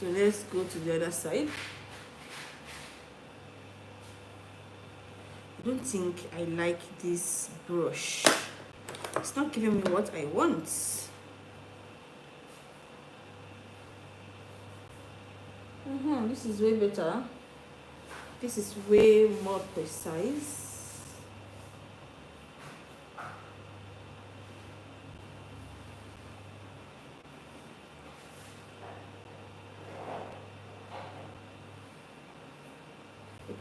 let's go to the other side. I don't think I like this brush. It's not giving me what I want. This is way better. This is way more precise.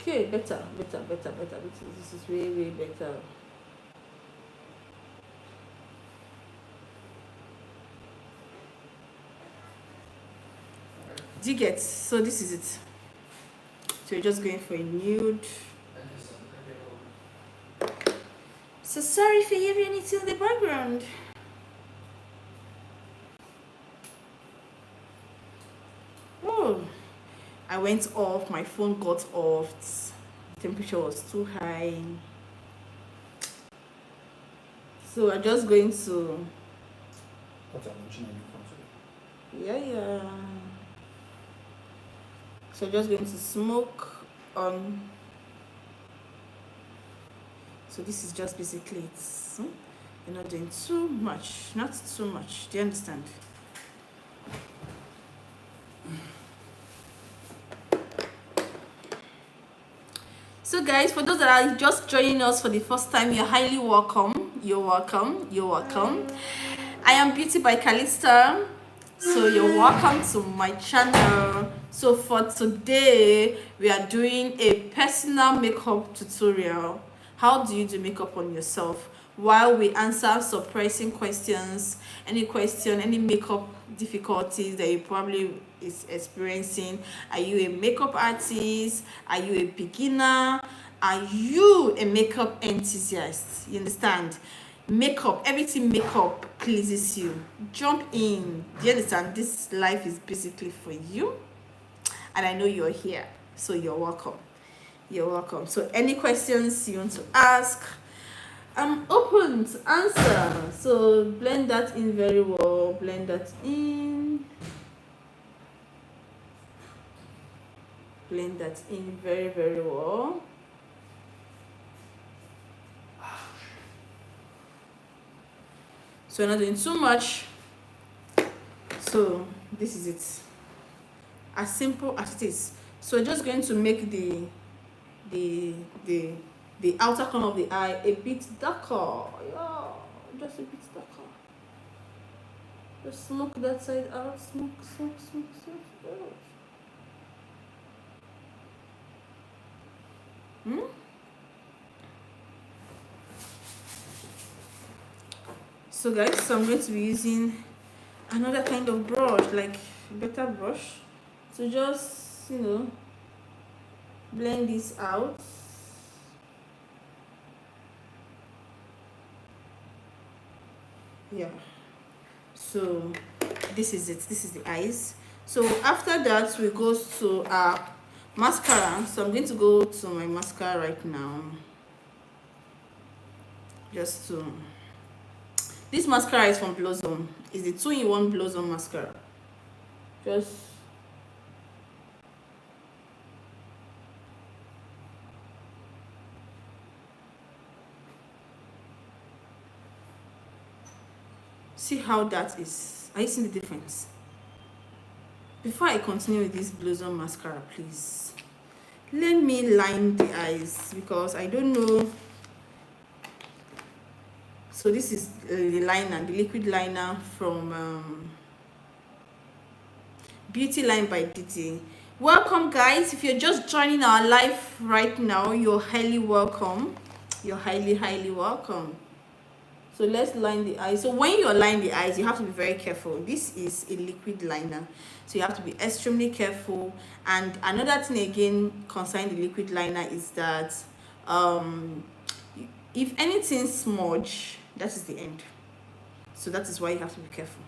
Okay, better. This is way better. Do you get? So this is it. So you're just going for a nude. So sorry if you hear anything in the background. Oh, I went off, my phone got off, the temperature was too high. So I'm just going to, yeah. So I'm just going to smoke on. So this is just basically it. You're not doing too much, not too much. Do you understand? So guys, for those that are just joining us for the first time, you're highly welcome. You're welcome. I am Beauty by Calista. So you're welcome to my channel. So for today, we are doing a personal makeup tutorial. How do you do makeup on yourself? While we answer surprising questions, any question, any makeup difficulties that you probably is experiencing. Are you a makeup artist? Are you a beginner? Are you a makeup enthusiast? You understand? Makeup, everything makeup pleases you. Jump in. Do you understand? This life is basically for you, and I know you're here, so you're welcome. So any questions you want to ask, I'm open to answer. So blend that in very well. Blend that in very well. So we're not doing too much. So this is it, as simple as it is. So we're just going to make the outer corner of the eye a bit darker. Yeah, just a bit darker. Just smoke that side out. Smoke out. So guys, so I'm going to be using another kind of brush, like better brush, to just, blend this out. Yeah, so this is it. This is the eyes. So after that, we go to our mascara. So I'm going to go to my mascara right now. Just to, this mascara is from Blossom. It's the 2-in-1 Blossom mascara. Just See how that is. Are you seeing the difference? Before I continue with this Blossom mascara, please let me line the eyes because I don't know. So this is the liner, the liquid liner from Beauty Line by DT. Welcome guys. If you're just joining our live right now, you're highly welcome. You're highly welcome. So let's line the eyes. So when you're lining the eyes, you have to be very careful. This is a liquid liner, so you have to be extremely careful. And another thing again concerning the liquid liner is that if anything smudge, that is the end. So that is why you have to be careful.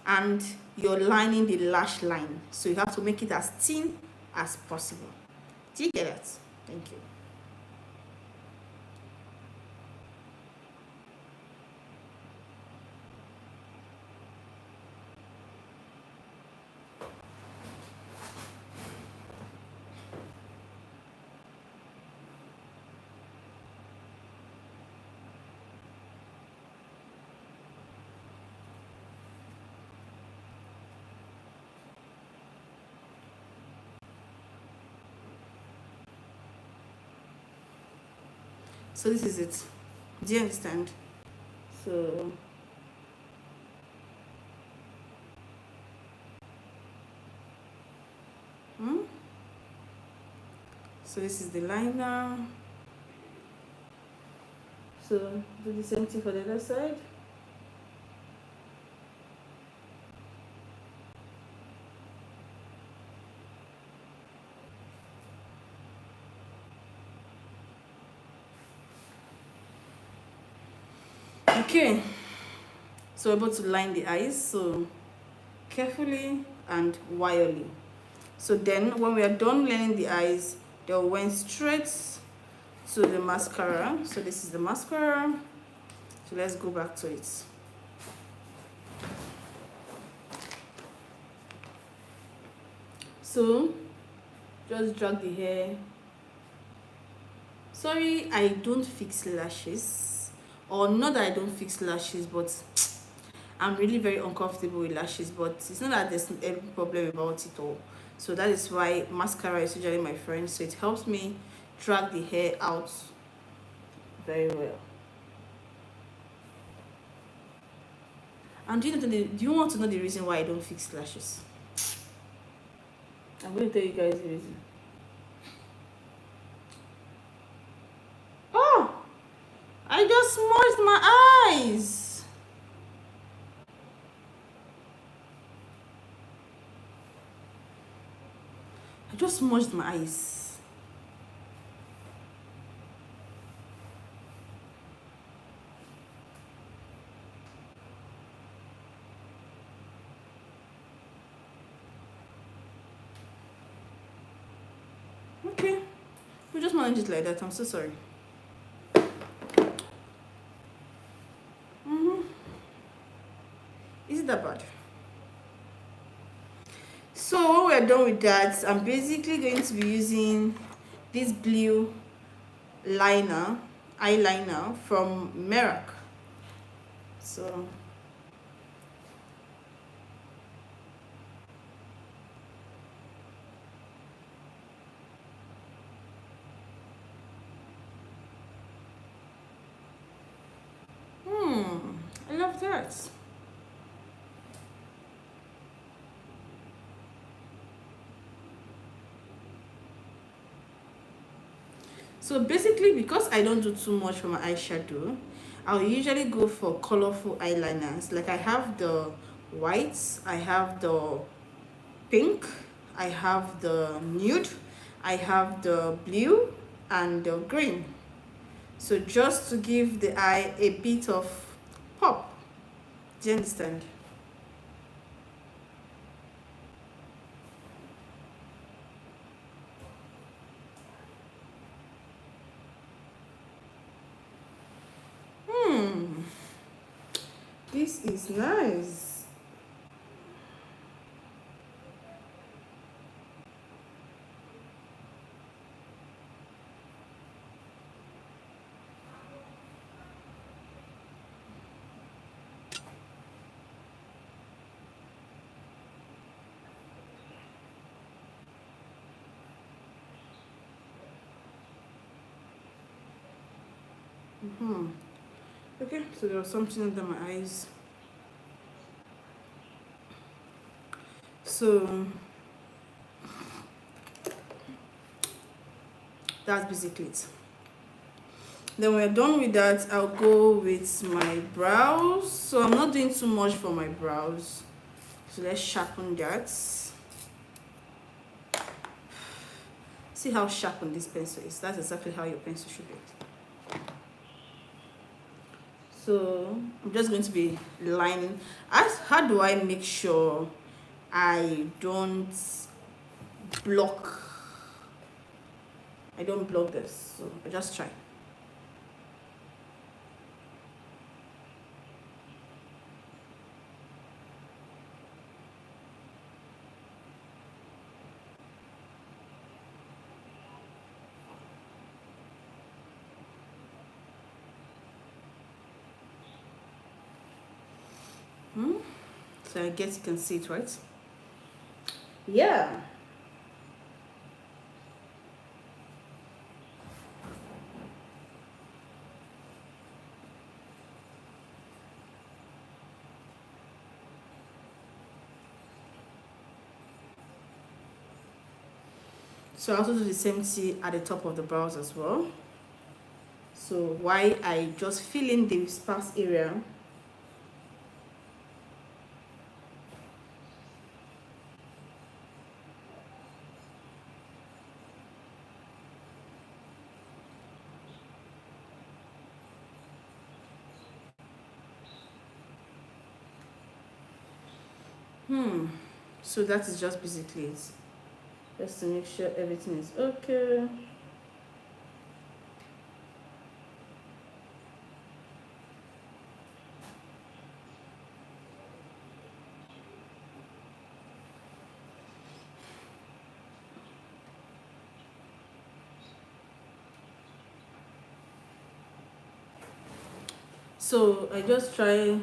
And you're lining the lash line, so you have to make it as thin as possible. Do you get that? Thank you. So this is it. Do you understand? So so this is the liner. So do the same thing for the other side. Okay, so we're about to line the eyes, so carefully and wildly. So then when we are done lining the eyes, they went straight to the mascara. So this is the mascara. So let's go back to it. So just drag the hair. Sorry, I don't fix lashes, or not that I don't fix lashes, but I'm really very uncomfortable with lashes. But it's not that there's any problem about it all. So that is why mascara is usually my friend. So it helps me drag the hair out very well. And do you want to know the reason why I don't fix lashes? I'm going to tell you guys the reason. Oh, I just smudged my eyes. I just smudged my eyes. Okay, we just manage it like that. I'm so sorry. Is it that bad? So when we're done with that, I'm basically going to be using this blue eyeliner from Merak. So I love that. So basically, because I don't do too much for my eyeshadow, I'll usually go for colorful eyeliners. Like I have the whites, I have the pink, I have the nude, I have the blue and the green. So just to give the eye a bit of pop. Do you understand? This is nice. Okay, so there was something under my eyes. So that's basically it. Then when we're done with that, I'll go with my brows. So I'm not doing too much for my brows. So let's sharpen that. See how sharpened this pencil is. That's exactly how your pencil should be. So I'm just going to be lining. How do I make sure I don't block this? So I just try. So I guess you can see it, right? Yeah. So I also do the same thing at the top of the brows as well. So why I just fill in the sparse area. So that is just basically it. Just to make sure everything is okay. So I just try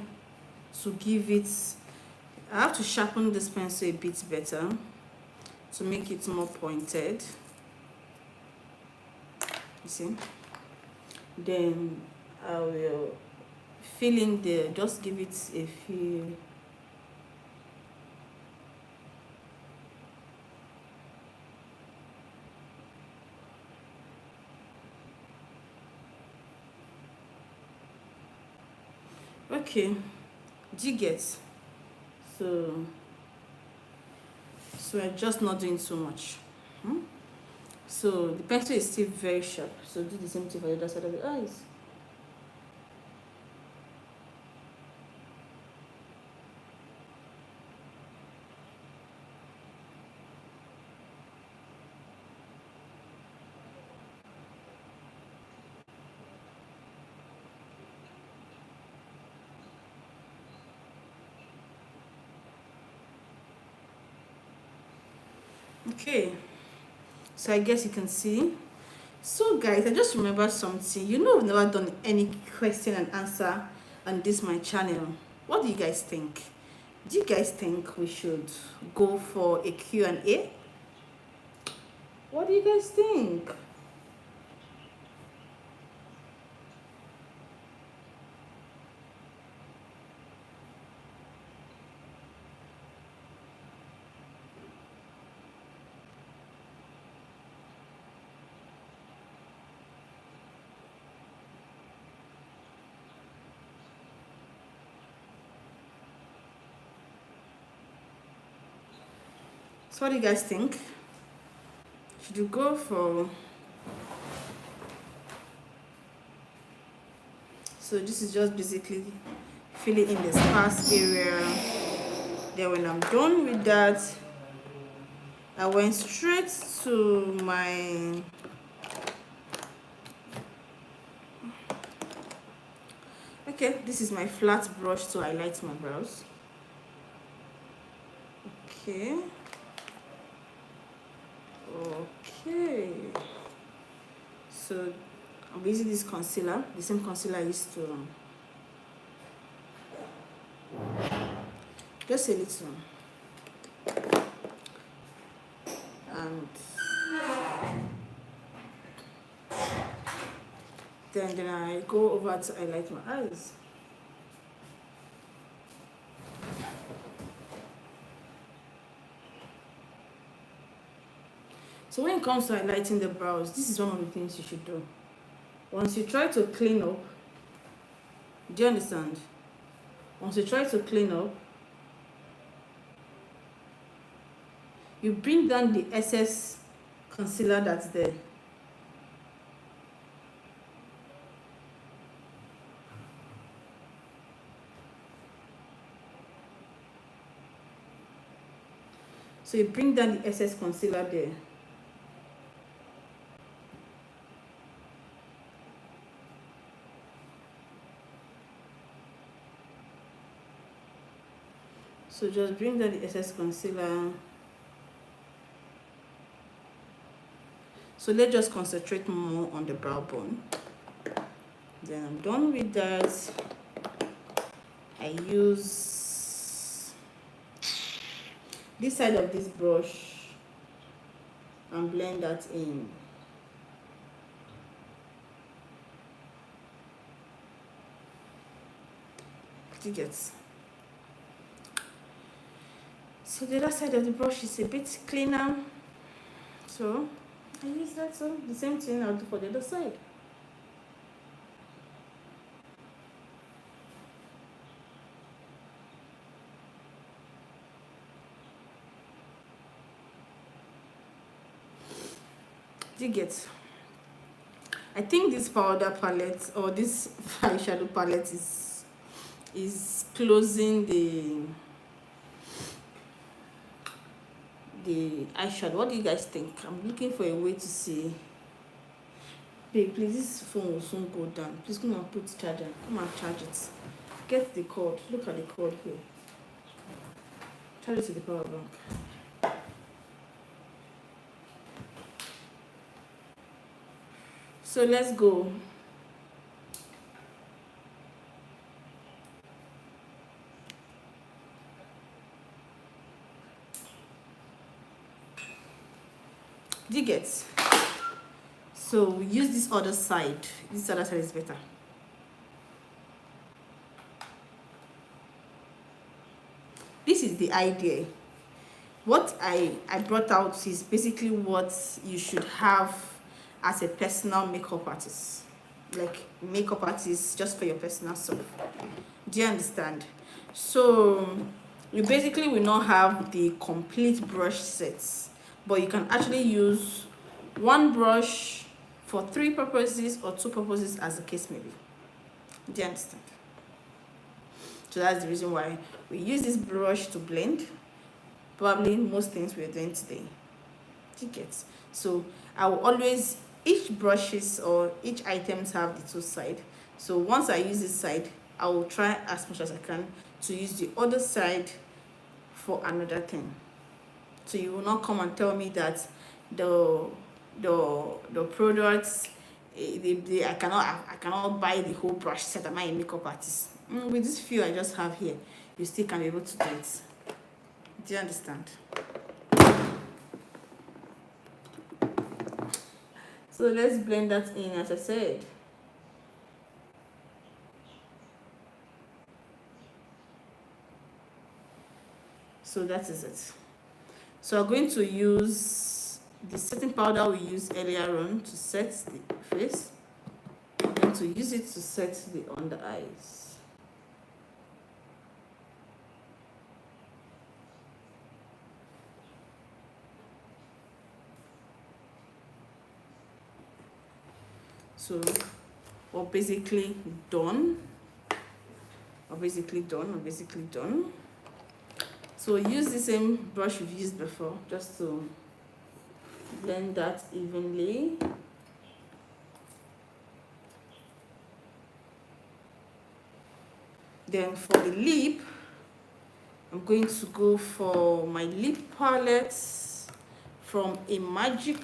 to give it, I have to sharpen this pencil a bit better to make it more pointed. You see? Then I will fill in the, just give it a few. Okay, do you get? So I'm just not doing so much. So the pencil is still very sharp. So do the same thing for the other side of the eyes. Okay, so I guess you can see. So guys, I just remembered something. You know, I've never done any question and answer on this my channel. What do you guys think? Do you guys think we should go for a Q&A? What do you guys think? So what do you guys think? Should you go for... So this is just basically filling in the sparse area. Then when I'm done with that, I went straight to my... Okay, this is my flat brush to highlight my brows. Okay. Okay. So I'm using this concealer, the same concealer I used to... Just a little. And Then I go over to highlight my eyes. So when it comes to highlighting the brows, this is one of the things you should do. Once you try to clean up, do you understand? Once you try to clean up, you bring down the excess concealer that's there. So you bring down the excess concealer there. So just bring down the excess concealer. So let's just concentrate more on the brow bone. Then I'm done with that. I use this side of this brush and blend that in. You get. So the other side of the brush is a bit cleaner. So I use that. So the same thing I'll do for the other side. Do you get? I think this powder palette or this eyeshadow palette is closing the eyeshadow. What do you guys think? I'm looking for a way to see. Babe, please, this phone will soon go down. Please come and put charger. Come and charge it. Get the cord. Look at the cord here. Charge it to the power bank. So let's go. Do you get? So we use this other side. This other side is better. This is the idea. What I brought out is basically what you should have as a personal makeup artist. Like makeup artist just for your personal self. Do you understand? So you basically will not have the complete brush sets, but you can actually use one brush for 3 purposes or 2 purposes as the case may be. Do you understand? So that's the reason why we use this brush to blend probably most things we're doing today. Do you get? So I will always, each brushes or each items have the 2 sides. So once I use this side, I will try as much as I can to use the other side for another thing. So you will not come and tell me that the products I cannot buy the whole brush set. Am I a makeup artist? With this few I just have here, you still can be able to do it. Do you understand? So let's blend that in, as I said. So that is it. So I'm going to use the setting powder we used earlier on to set the face. I'm going to use it to set the under eyes. So we're basically done. So use the same brush we've used before just to blend that evenly. Then for the lip, I'm going to go for my lip palette from Imagic.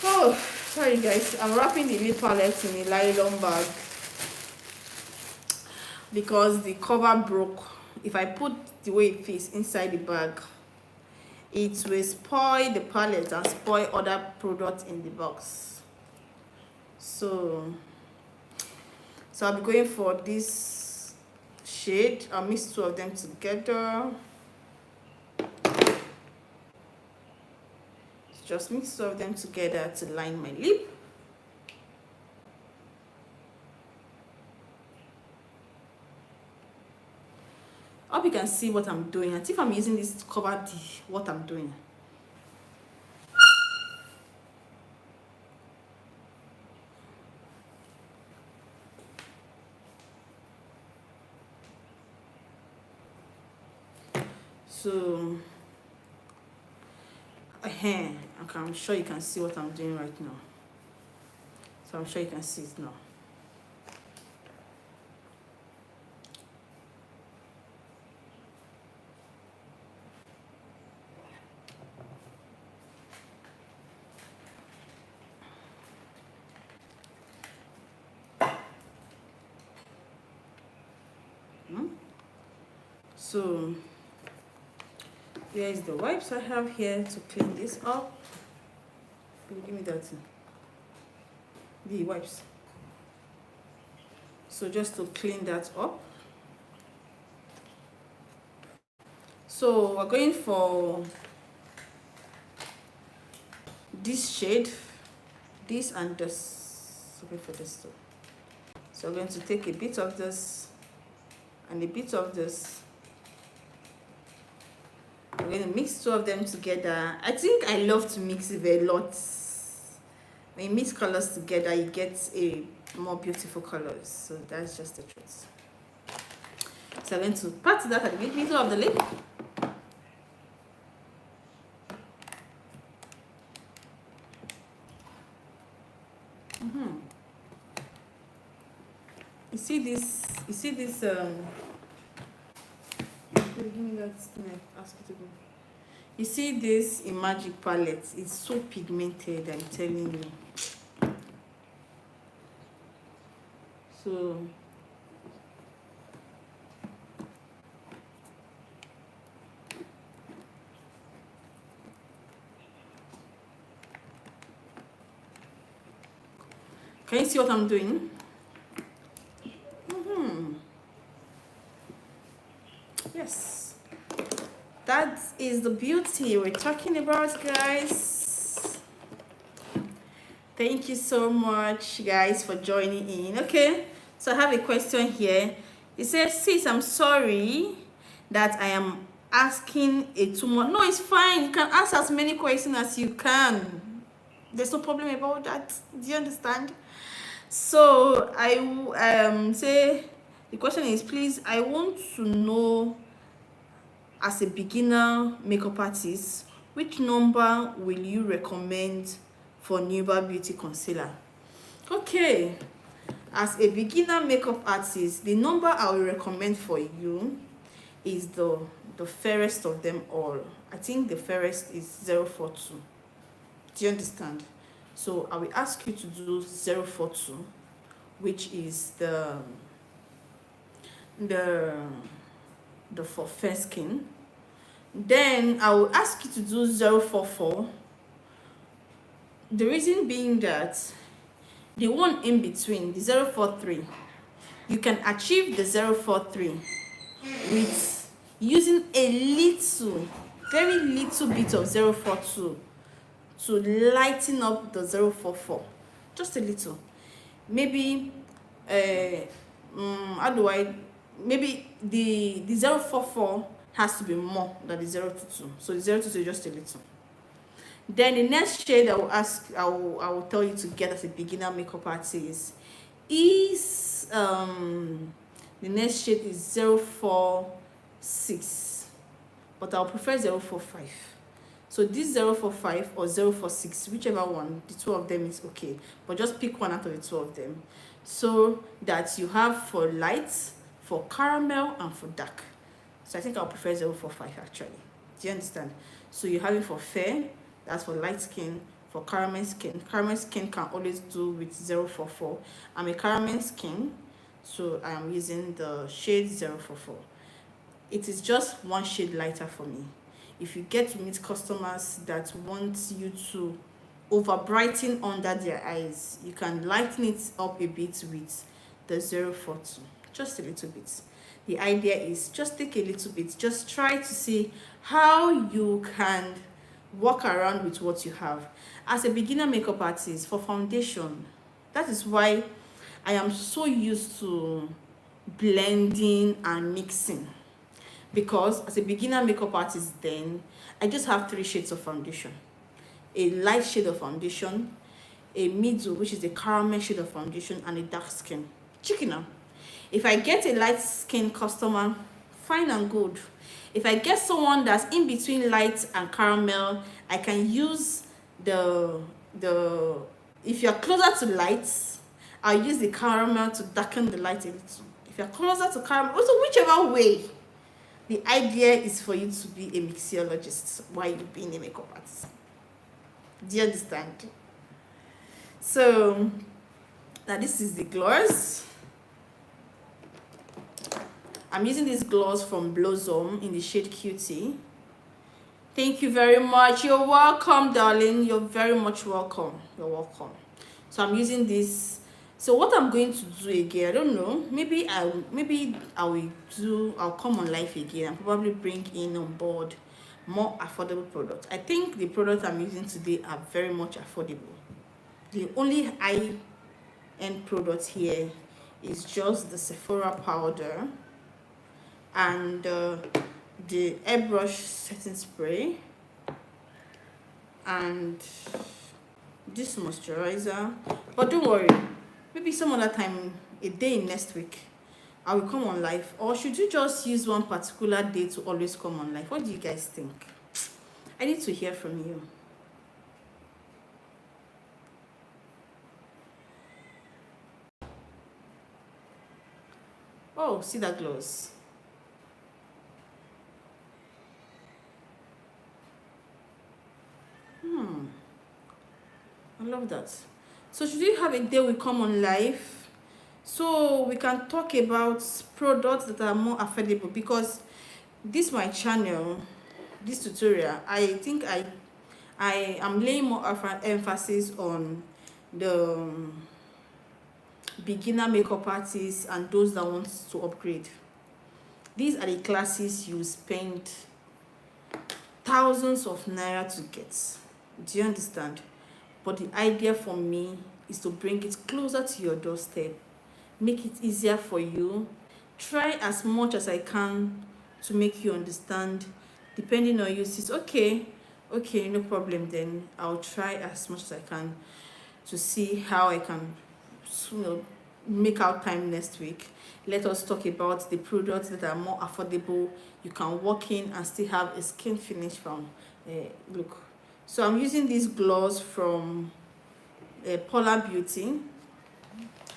Oh, sorry guys, I'm wrapping the lip palette in a nylon bag because the cover broke. If I put the way it is inside the bag, it will spoil the palette and spoil other products in the box. So I'll be going for this shade. I'll mix two of them together. Just mix two of them together to line my lip. I hope you can see what I'm doing. I think I'm using this to cover what I'm doing. So, okay, I'm sure you can see what I'm doing right now. So I'm sure you can see it now. So here is the wipes I have here to clean this up. Give me that thing. The wipes. So just to clean that up. So we're going for this shade, this and this. Okay, for this too. So we're going to take a bit of this and a bit of this. I'm going to mix two of them together. I think I love to mix it a lot. When you mix colors together, you get a more beautiful colors. So that's just the truth. So I'm going to pat that at the middle of the lip. You see this? Give me that thing I asked you to do. You see this in Magic palette? It's so pigmented, I'm telling you. So can you see what I'm doing? Yes, that is the beauty we're talking about, guys. Thank you so much, guys, for joining in. Okay, so I have a question here. It says, sis, I'm sorry that I am asking a too much. No, it's fine. You can ask as many questions as you can. There's no problem about that. Do you understand? So I say the question is, please, I want to know, as a beginner makeup artist, which number will you recommend for Nuba Beauty Concealer? Okay, as a beginner makeup artist, the number I will recommend for you is the fairest of them all. I think the fairest is 042. Do you understand? So I will ask you to do 042, which is the for fair skin. Then I will ask you to do 044. The reason being that the one in between, the 043, you can achieve the 043 with using a little, very little bit of 042 to lighten up the 044, just a little. Maybe maybe the 044 has to be more than the 022, so the 022 is just a little. Then the next shade I will tell you to get as a beginner makeup artist is the next shade is 046, but I'll prefer 045. So this 045 or 046, whichever one, the two of them is okay, but just pick one out of the two of them, so that you have for light, for caramel, and for dark. So I think I'll prefer 045 actually. Do you understand? So you have it for fair, that's for light skin. For caramel skin can always do with 044. I'm a caramel skin, so I'm using the shade 044. It is just one shade lighter for me. if you get to meet customers that want you to over brighten under their eyes, you can lighten it up a bit with the 042, just a little bit. The idea is just take a little bit, just try to see how you can walk around with what you have. As a beginner makeup artist, for foundation, that is why I am so used to blending and mixing, because as a beginner makeup artist, then I just have 3 shades of foundation: a light shade of foundation, a middle, which is a caramel shade of foundation, and a dark skin. Chicken now. If I get a light skin customer, fine and good. If I get someone that's in between light and caramel, I can use the if you're closer to light, I'll use the caramel to darken the light a little. If you're closer to caramel, also whichever way. The idea is for you to be a mixologist while you're being a makeup artist. Do you understand? So now this is the gloss. I'm using this gloss from Blossom in the shade Cutie. Thank you very much. You're welcome, darling. You're very much welcome. You're welcome. So I'm using this. So what I'm going to do again, I don't know. Maybe I'll come on live again and probably bring in on board more affordable products. I think the products I'm using today are very much affordable. The only high-end product here is just the Sephora powder and the airbrush setting spray and this moisturizer. But don't worry, maybe some other time, a day next week, I will come on live. Or should you just use one particular day to always come on live? What do you guys think? I need to hear from you. Oh, see that gloss. I love that. So should we have a day we come on live so we can talk about products that are more affordable? Because this my channel, this tutorial, I think I am laying more emphasis on the beginner makeup artists and those that want to upgrade. These are the classes you spend thousands of naira to get. Do you understand? But the idea for me is to bring it closer to your doorstep, make it easier for you, try as much as I can to make you understand. Depending on you, it's okay, no problem, then I'll try as much as I can to see how I can, make out time next week. Let us talk about the products that are more affordable. You can walk in and still have a skin finish from look. So I'm using this gloss from Polar Beauty.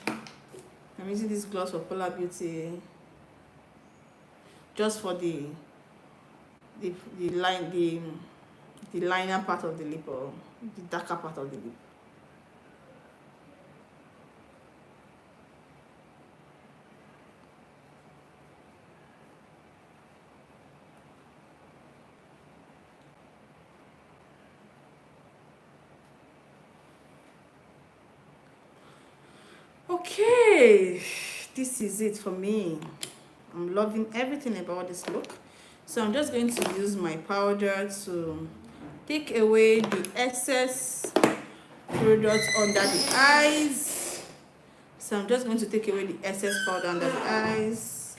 I'm using this gloss for Polar Beauty just for the liner part of the lip, or the darker part of the lip. Okay, this is it for me. I'm loving everything about this look. So I'm just going to use my powder to take away the excess product under the eyes. So I'm just going to take away the excess powder under the eyes,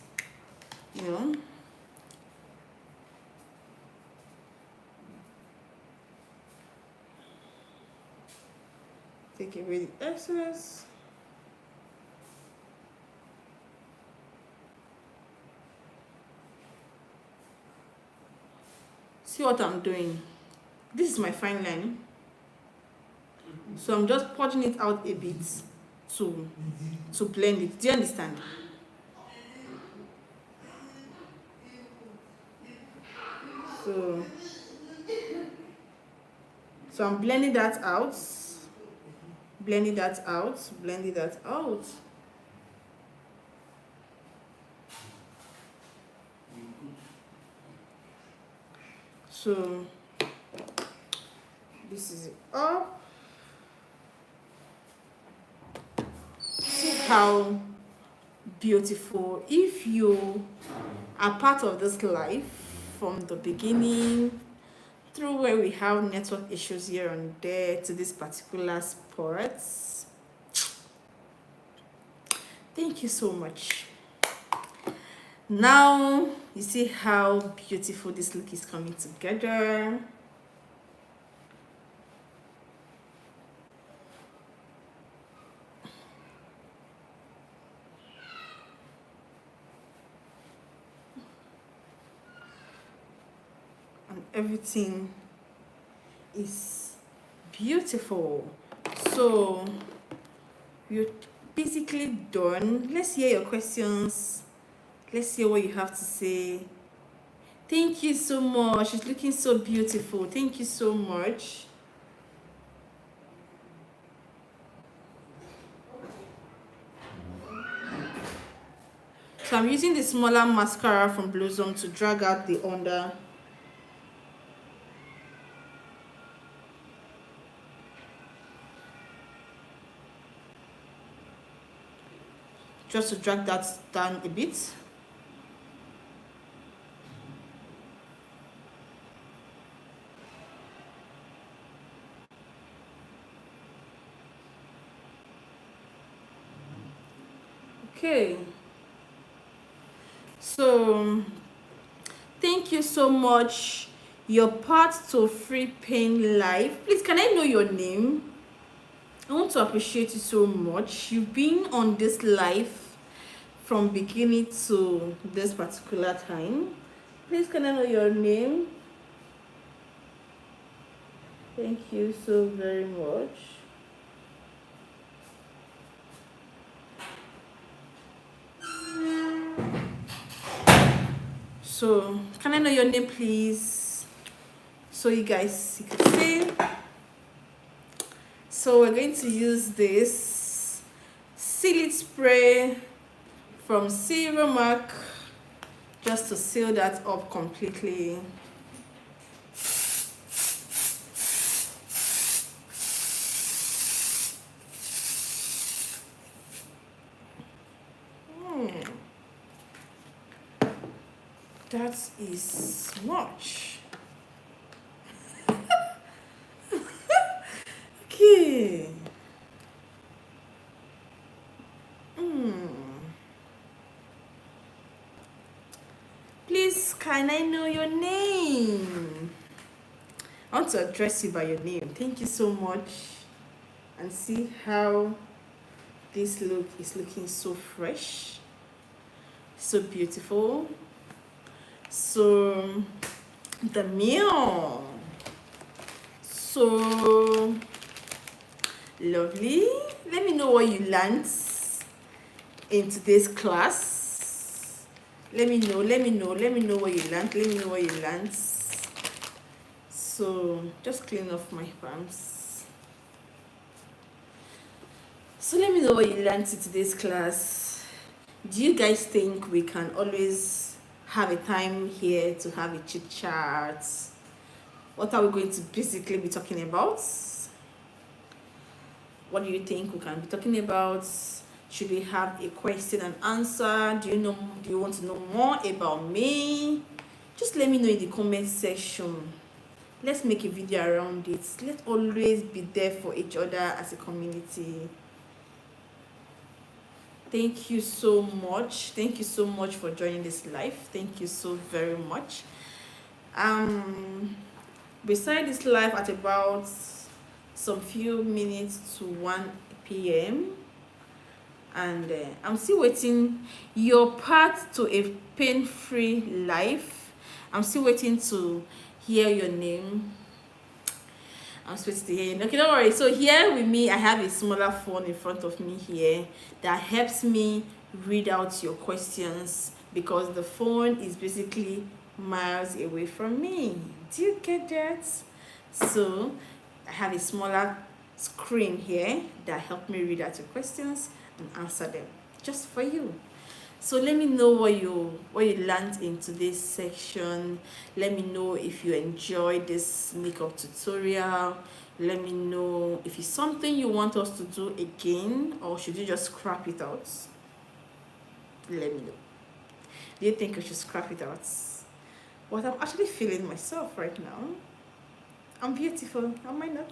take away the excess. See what I'm doing? This is my fine line. So I'm just purging it out a bit to blend it. Do you understand? So I'm blending that out. Blending that out. Blending that out. So this is it up. See how beautiful. If you are part of this life from the beginning through where we have network issues here and there to this particular sports, thank you so much. Now you see how beautiful this look is coming together. And everything is beautiful. So you're basically done. Let's hear your questions. Let's hear what you have to say. Thank you so much. It's looking so beautiful. Thank you so much. So I'm using the smaller mascara from Blossom to drag out the under. Just to drag that down a bit. Okay. So thank you so much. Your path to free pain life. Please, can I know your name? I want to appreciate you so much. You've been on this life from beginning to this particular time. Please, can I know your name? Thank you so very much. So, can I know your name, please? So you guys can see. So we're going to use this Seal It spray from Seromac just to seal that up completely. That is much. Okay. Please, can I know your name? I want to address you by your name. Thank you so much. And see how this look is looking so fresh, so beautiful, so demure, so lovely. Let me know what you learned in today's class. Let me know what you learned. So just clean off my palms. So let me know what you learned in today's class. Do you guys think we can always have a time here to have a chit chat? What are we going to basically be talking about? What do you think we can be talking about? Should we have a question and answer? Do you want to know more about me? Just let me know in the comment section. Let's make a video around it. Let's always be there for each other as a community. Thank you so much. Thank you so much for joining this live. Thank you so very much. Beside this live at about some few minutes to 1 p.m. and I'm still waiting your path to a pain-free life. I'm still waiting to hear your name. I'm supposed to hear you. Okay, don't worry. So here with me, I have a smaller phone in front of me here that helps me read out your questions because the phone is basically miles away from me. Do you get that? So I have a smaller screen here that helps me read out your questions and answer them just for you. So let me know what you learned in today's section. Let me know if you enjoyed this makeup tutorial. Let me know if it's something you want us to do again, or should you just scrap it out. Let me know. Do you think I should scrap it out? What I'm actually feeling myself right now. I'm beautiful, am I not?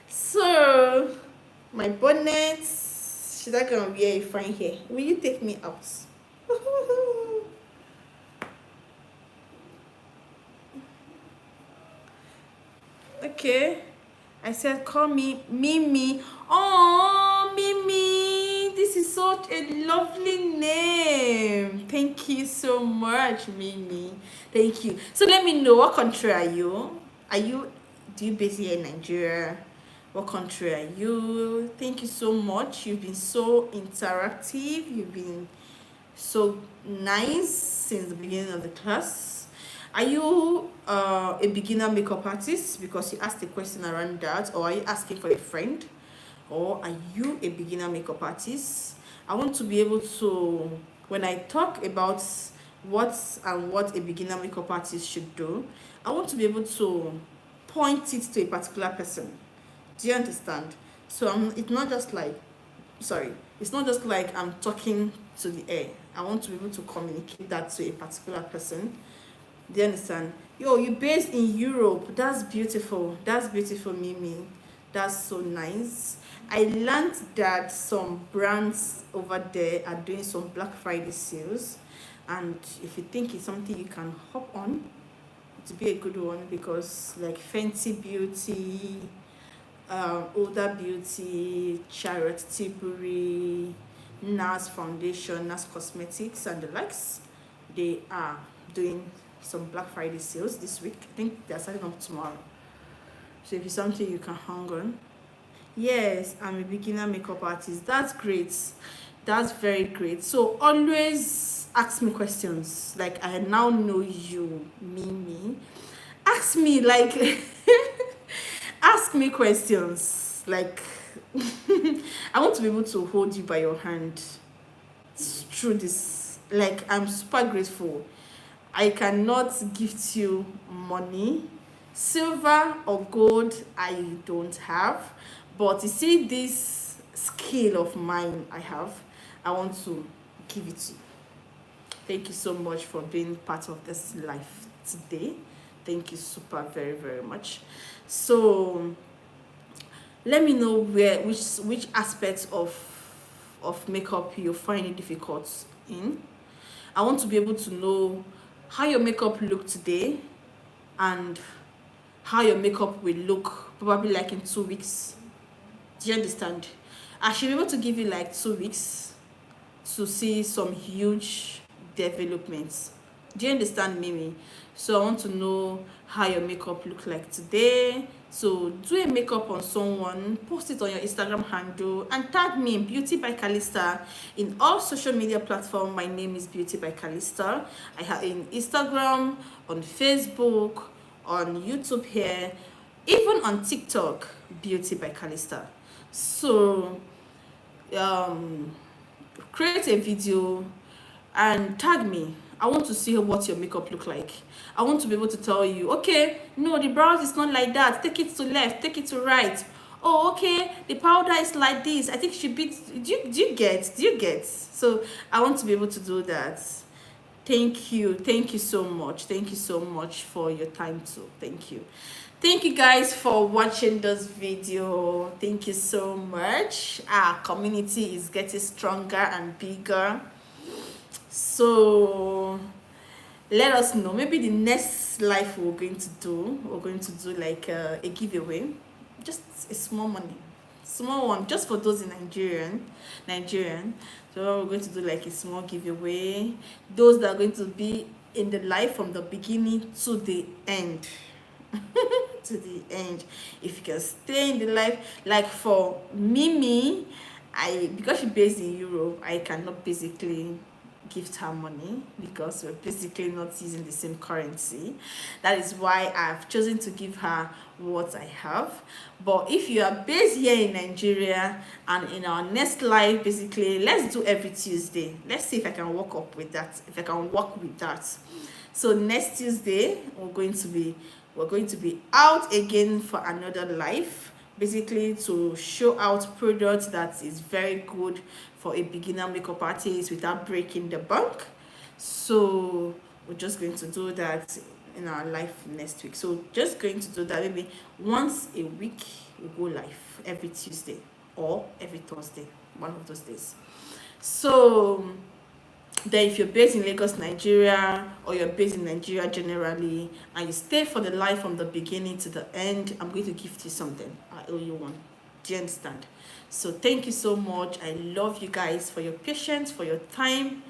So my bonnet, should I gonna wear a fine hair? Will you take me out? Okay. I said, call me Mimi. Oh, Mimi, this is such a lovely name. Thank you so much, Mimi. Thank you. So let me know, what country are you? Do you base here in Nigeria? What country are you? Thank you so much. You've been so interactive. You've been so nice since the beginning of the class. Are you a beginner makeup artist? Because you asked a question around that. Or are you asking for a friend? Or are you a beginner makeup artist? I want to be able to, when I talk about what a beginner makeup artist should do, I want to be able to point it to a particular person. Do you understand? So it's not just like, it's not just like I'm talking to the air. I want to be able to communicate that to a particular person. Do you understand? Yo, you based in Europe. That's beautiful. That's beautiful, Mimi. That's so nice. I learned that some brands over there are doing some Black Friday sales. And if you think it's something you can hop on, to be a good one, because like Fenty Beauty, Huda Beauty, Charlotte Tilbury, NARS Foundation, NARS Cosmetics, and the likes, they are doing some Black Friday sales this week. I think they're starting up tomorrow. So if it's something you can hang on. Yes, I'm a beginner makeup artist. That's great. That's very great. So always ask me questions. Like, I now know you, Mimi. Ask me, like, ask me questions. Like, I want to be able to hold you by your hand through this. Like, I'm super grateful. I cannot gift you money. Silver or gold, I don't have. But you see, this skill of mine I have, I want to give it to you. Thank you so much for being part of this life today. Thank you super very, very much. So let me know which aspects of makeup you find it difficult in. I want to be able to know how your makeup look today and how your makeup will look probably like in 2 weeks. Do you understand? I should be able to give you like 2 weeks to see some huge developments. Do you understand, Mimi? So I want to know how your makeup look like today. So do a makeup on someone, post it on your Instagram handle, and tag me, Beauty by Calista, in all social media platforms. My name is Beauty by Calista. I have in Instagram, on Facebook, on YouTube here, even on TikTok, Beauty by Calista. So create a video and tag me. I want to see what your makeup look like. I want to be able to tell you, okay, no, the brows is not like that. Take it to left, take it to right. Oh, okay, the powder is like this. I think it should be. Do you get? So I want to be able to do that. Thank you so much. Thank you so much for your time too. Thank you guys for watching this video. Thank you so much. Our community is getting stronger and bigger. So let us know. Maybe the next live we're going to do like a giveaway, just a small one, just for those in Nigerian. So we're going to do like a small giveaway. Those that are going to be in the live from the beginning to the end. To the end. If you can stay in the live, like for Mimi, because she's based in Europe, I cannot basically gift her money because we're basically not using the same currency. That is why I've chosen to give her what I have. But if you are based here in Nigeria and in our next live, basically, let's do every Tuesday. Let's see if I can work up with that, if I can work with that. So next Tuesday, we're going to be out again for another live, basically to show out products that is very good for a beginner makeup artist without breaking the bank. So we're just going to do that in our live next week. So just going to do that maybe once a week. We go live every Tuesday or every Thursday, one of those days. So then if you're based in Lagos, Nigeria, or you're based in Nigeria generally, and you stay for the live from the beginning to the end, I'm going to gift you something. I owe you one. Do you understand? So thank you so much. I love you guys for your patience, for your time.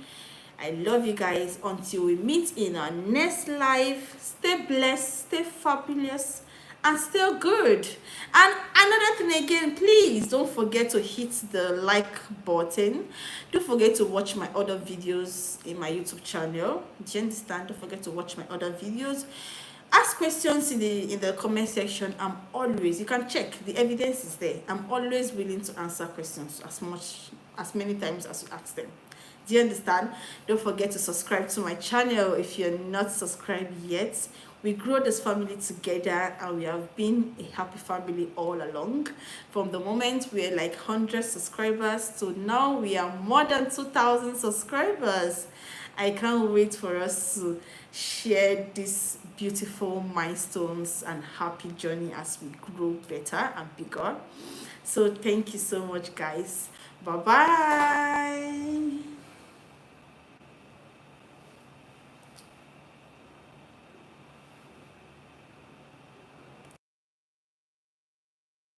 I love you guys. Until we meet in our next live, stay blessed, stay fabulous, and still good. And another thing again, please don't forget to hit the like button. Don't forget to watch my other videos in my YouTube channel. Do you understand? Don't forget to watch my other videos. Ask questions in the comment section. I'm always, you can check, the evidence is there. I'm always willing to answer questions as many times as you ask them. Do you understand? Don't forget to subscribe to my channel if you're not subscribed yet. We grow this family together, and we have been a happy family all along. From the moment we're like 100 subscribers to now we are more than 2,000 subscribers. I can't wait for us to share these beautiful milestones and happy journey as we grow better and bigger. So thank you so much, guys. Bye bye.